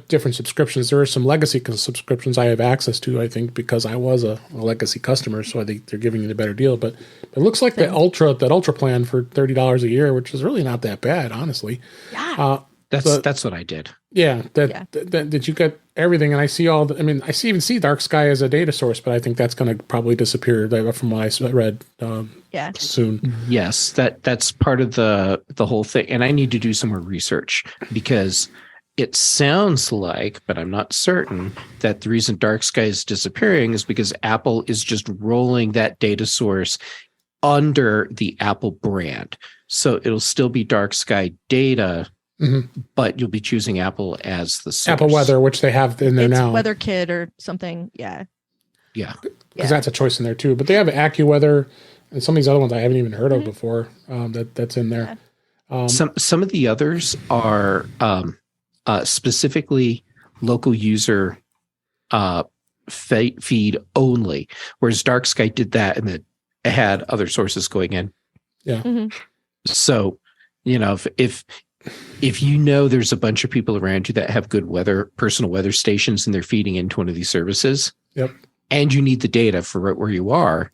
different subscriptions, there are some legacy subscriptions I have access to. I think because I was a legacy customer, so I think they're giving you a better deal. But it looks like that ultra plan for $30 a year, which is really not that bad, honestly. Yeah. That's what I did. Yeah, that you get everything, and I see all. I even see Dark Sky as a data source, but I think that's going to probably disappear from what I read. Soon. Yes, that's part of the whole thing, and I need to do some more research because it sounds like, but I'm not certain, that the reason Dark Sky is disappearing is because Apple is just rolling that data source under the Apple brand, so it'll still be Dark Sky data. Mm-hmm. But you'll be choosing Apple as the source. Apple Weather, which they have in there now. Weather Kit or something. Yeah. Because that's a choice in there too. But they have AccuWeather and some of these other ones I haven't even heard of before. That's in there. Some of the others are specifically local user feed only, whereas Dark Sky did that and it had other sources going in. Yeah. Mm-hmm. So if you know there's a bunch of people around you that have good personal weather stations and they're feeding into one of these services, yep, and you need the data for right where you are,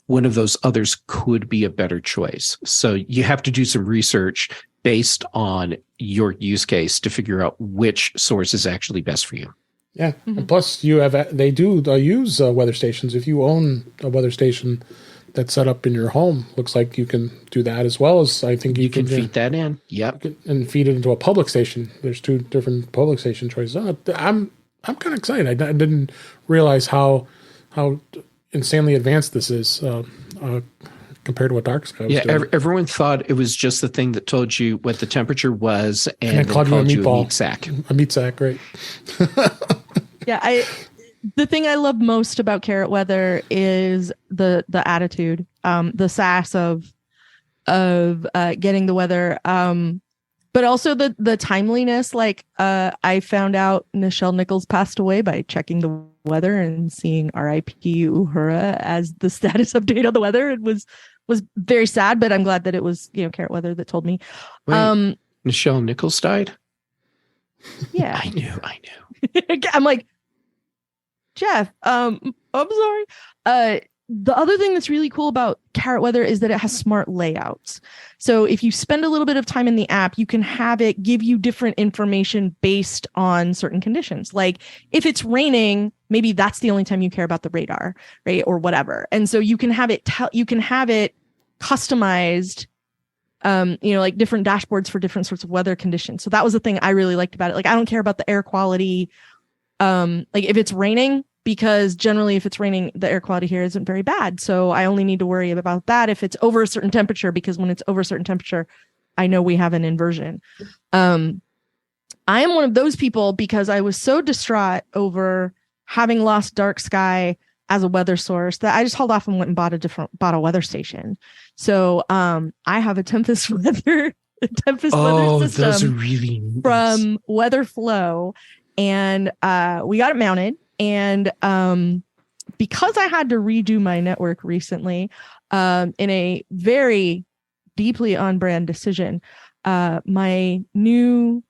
one of those others could be a better choice. So you have to do some research based on your use case to figure out which source is actually best for you. Yeah, and plus they do use weather stations. If you own a weather station that's set up in your home, looks like you can do that, as well as I think you can feed that in. Yep, and feed it into a public station. There's 2 different public station choices. I'm kind of excited. I didn't realize how insanely advanced this is compared to what Dark Sky was doing. Everyone thought it was just the thing that told you what the temperature was and then called you a meat sack. A meat sack, right? Yeah, the thing I love most about Carrot Weather is the attitude, the sass of getting the weather, but also the timeliness. Like I found out Nichelle Nichols passed away by checking the weather and seeing R.I.P. Uhura as the status update on the weather. It was very sad, but I'm glad that it was Carrot Weather that told me. Wait, Nichelle Nichols died? Yeah, I knew. I'm like, Jeff, I'm sorry. The other thing that's really cool about Carrot Weather is that it has smart layouts. So if you spend a little bit of time in the app, you can have it give you different information based on certain conditions. Like if it's raining, maybe that's the only time you care about the radar, right? Or whatever. And so you can have it customized, like different dashboards for different sorts of weather conditions. So that was the thing I really liked about it. Like I don't care about the air quality. Like if it's raining, because generally if it's raining, the air quality here isn't very bad. So I only need to worry about that if it's over a certain temperature, because when it's over a certain temperature, I know we have an inversion. I am one of those people because I was so distraught over having lost Dark Sky as a weather source that I just hauled off and went and bought a weather station. So I have a Tempest weather system those are really nice. From Weatherflow. And we got it mounted. And because I had to redo my network recently, in a very deeply on-brand decision, my new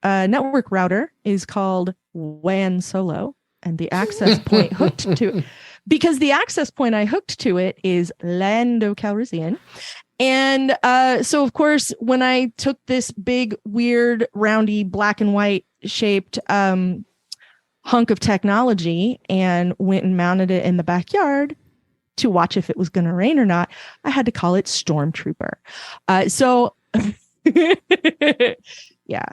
network router is called WAN Solo, and the access point hooked to it, because the access point I hooked to it is Lando Calrissian. And so, of course, when I took this big, weird, roundy, black and white shaped hunk of technology and went and mounted it in the backyard to watch if it was going to rain or not, I had to call it Stormtrooper. Yeah.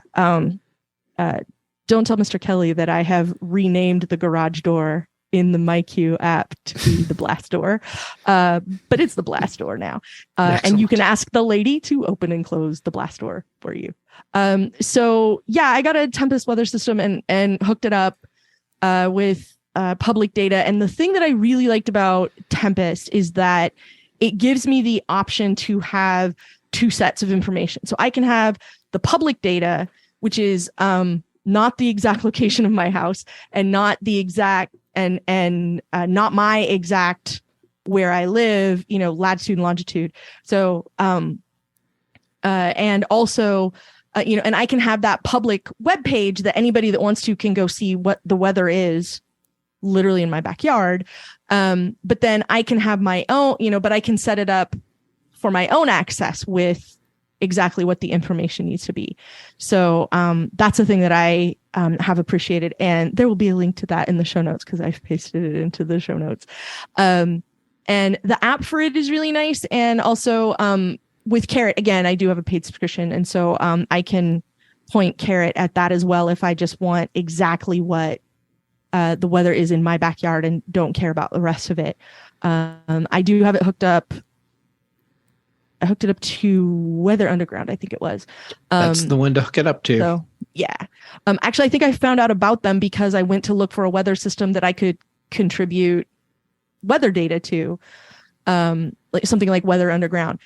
Don't tell Mr. Kelly that I have renamed the garage door in the MyQ app to be the blast door. But it's the blast door now. And you can ask the lady to open and close the blast door for you. So yeah, I got a Tempest weather system and hooked it up with public data. And the thing that I really liked about Tempest is that it gives me the option to have 2 sets of information. So I can have the public data, which is not the exact location of my house and not the exact and not my exact where I live, latitude and longitude. So and also and I can have that public web page that anybody that wants to can go see what the weather is literally in my backyard. But then I can have my own, but I can set it up for my own access with exactly what the information needs to be. So that's a thing that I have appreciated. And there will be a link to that in the show notes because I've pasted it into the show notes. And the app for it is really nice. And also with Carrot, again, I do have a paid subscription. And so I can point Carrot at that as well if I just want exactly what the weather is in my backyard and don't care about the rest of it. I do have it hooked up. I hooked it up to Weather Underground, I think it was. That's the one to hook it up to. So, yeah. Actually, I think I found out about them because I went to look for a weather system that I could contribute weather data to, like something like Weather Underground.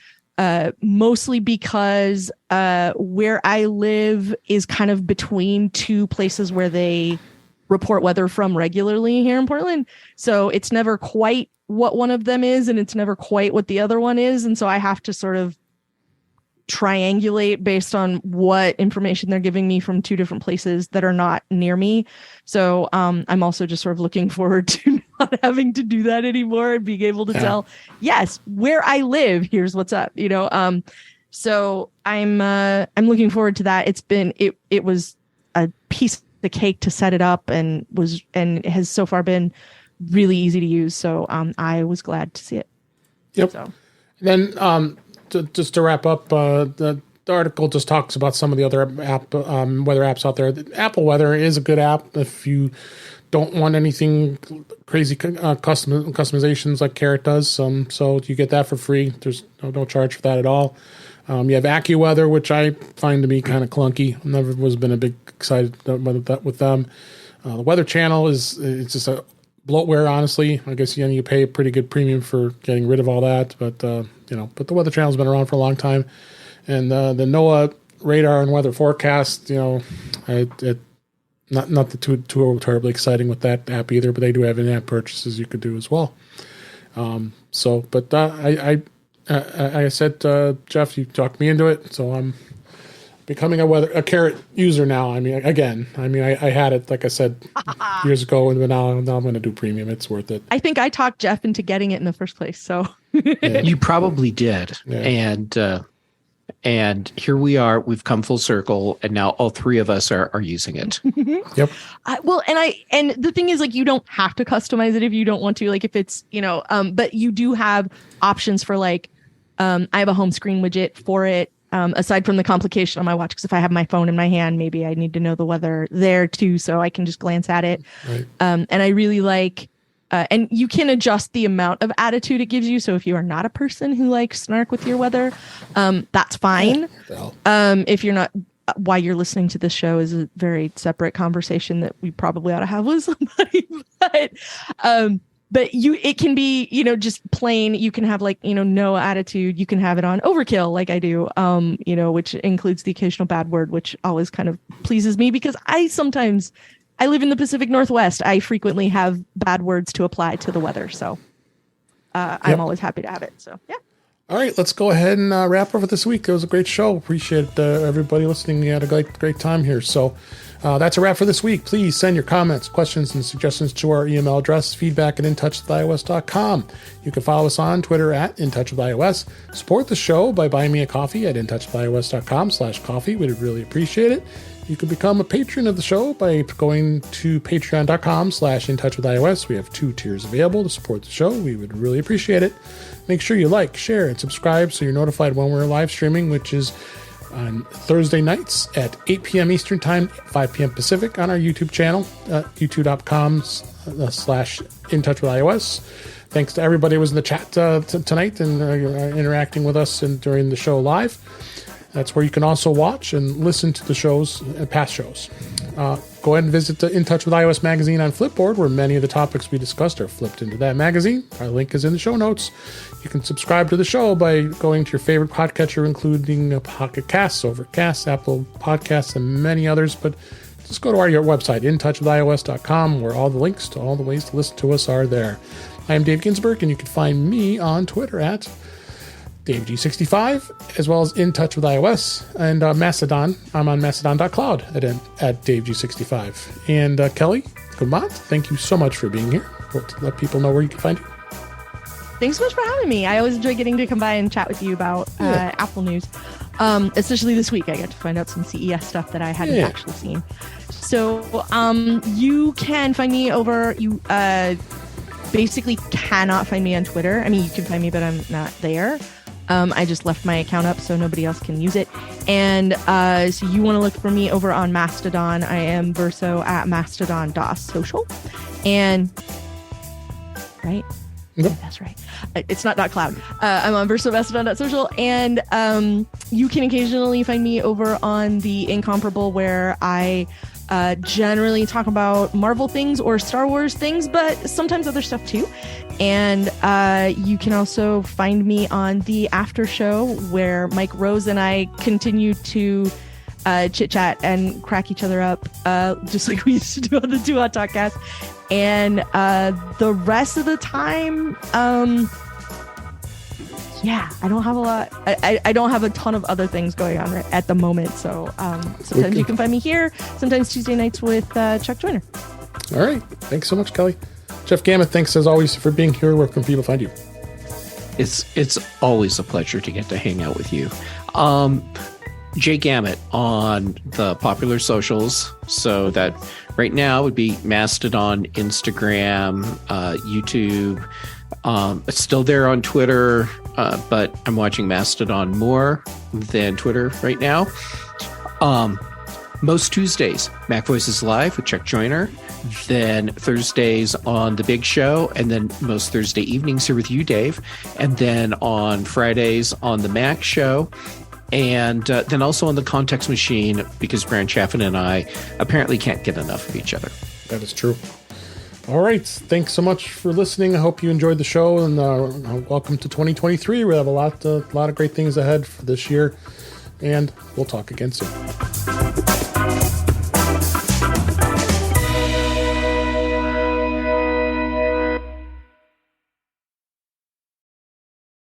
Mostly because where I live is kind of between 2 places where they report weather from regularly here in Portland. So it's never quite what one of them is, and it's never quite what the other one is. And so I have to sort of triangulate based on what information they're giving me from 2 different places that are not near me. So I'm also just sort of looking forward to not having to do that anymore and being able to tell, yes, where I live, here's what's up, So I'm looking forward to that. It was a piece the cake to set it up, and has so far been really easy to use. So I was glad to see it. Yep. So. Then just to wrap up, the article just talks about some of the other weather apps out there. The Apple Weather is a good app if you don't want anything crazy customizations like Carrot does. So you get that for free. There's no charge for that at all. You have AccuWeather, which I find to be kind of clunky. I've never been a big excited with them. The Weather Channel it's just a bloatware, honestly. I guess you pay a pretty good premium for getting rid of all that, but the Weather Channel's been around for a long time. And the NOAA radar and weather forecast, not the too terribly exciting with that app either, but they do have in-app purchases you could do as well. I said, Jeff, you talked me into it, so I'm becoming a Carrot user now. I had it, like I said, years ago, but now I'm going to do premium. It's worth it. I think I talked Jeff into getting it in the first place. So yeah. You probably did. Yeah. And here we are. We've come full circle, and now all three of us are using it. Yep. And the thing is, like, you don't have to customize it if you don't want to. Like, if it's but you do have options for like, I have a home screen widget for it. Aside from the complication on my watch, because if I have my phone in my hand, maybe I need to know the weather there too, so I can just glance at it. Right. And I really like. And you can adjust the amount of attitude it gives you. So if you are not a person who likes snark with your weather, that's fine. If you're not, why you're listening to this show is a very separate conversation that we probably ought to have with somebody. But it can be, just plain. You can have like, no attitude. You can have it on overkill, like I do, which includes the occasional bad word, which always kind of pleases me because I live in the Pacific Northwest. I frequently have bad words to apply to the weather. So I'm always happy to have it. So, yeah. All right, let's go ahead and wrap over this week. It was a great show. Appreciate everybody listening. We had a great time here. So that's a wrap for this week. Please send your comments, questions, and suggestions to our email address, feedback@intouchwithios.com. You can follow us on Twitter @intouchwithios. Support the show by buying me a coffee at intouchwithios.com/coffee. We'd really appreciate it. You can become a patron of the show by going to patreon.com/intouchwithios. We have 2 tiers available to support the show. We would really appreciate it. Make sure you like, share, and subscribe so you're notified when we're live streaming, which is on Thursday nights at 8 p.m. Eastern Time, 5 p.m. Pacific on our YouTube channel, youtube.com/intouchwithios. Thanks to everybody who was in the chat tonight and interacting with us during the show live. That's where you can also watch and listen to the shows, past shows. Go ahead and visit the In Touch with iOS magazine on Flipboard, where many of the topics we discussed are flipped into that magazine. Our link is in the show notes. You can subscribe to the show by going to your favorite podcatcher, including Pocket Casts, Overcast, Apple Podcasts, and many others. But just go to our website, intouchwithios.com, where all the links to all the ways to listen to us are there. I am Dave Ginsburg, and you can find me on Twitter at DaveG65, as well as In Touch with iOS, and Mastodon. I'm on mastodon.cloud at DaveG65. And Kelly Guimont, thank you so much for being here. Let people know where you can find you. Thanks so much for having me. I always enjoy getting to come by and chat with you about Apple news. Especially this week, I got to find out some CES stuff that I hadn't actually seen. So you can find me you basically cannot find me on Twitter. I mean, you can find me, but I'm not there. I just left my account up so nobody else can use it. And so you want to look for me over on Mastodon. I am Verso at mastodon.social. And right? Yep. Yeah, that's right. It's not .cloud. I'm on verso.mastodon.social. And you can occasionally find me over on the Incomparable, where I generally talk about Marvel things or Star Wars things, but sometimes other stuff too. And you can also find me on the After Show, where Mike Rose and I continue to chit chat and crack each other up, just like we used to do on the Two Hot Talkcast. And the rest of the time, I don't have a lot. I don't have a ton of other things going on at the moment. So sometimes you can find me here. Sometimes Tuesday nights with Chuck Joyner. All right. Thanks so much, Kelly. Jeff Gamet, thanks as always for being here. Where can people find you? It's always a pleasure to get to hang out with you. Jay Gamet on the popular socials. So that right now would be Mastodon, Instagram, YouTube. It's still there on Twitter, but I'm watching Mastodon more than Twitter right now. Most Tuesdays, Mac Voices Live with Chuck Joyner. Then Thursdays on The Big Show. And then most Thursday evenings here with you, Dave. And then on Fridays on The Mac Show. And then also on The Context Machine, because Brian Chaffin and I apparently can't get enough of each other. That is true. All right. Thanks so much for listening. I hope you enjoyed the show, and welcome to 2023. We have a lot of great things ahead for this year, and we'll talk again soon.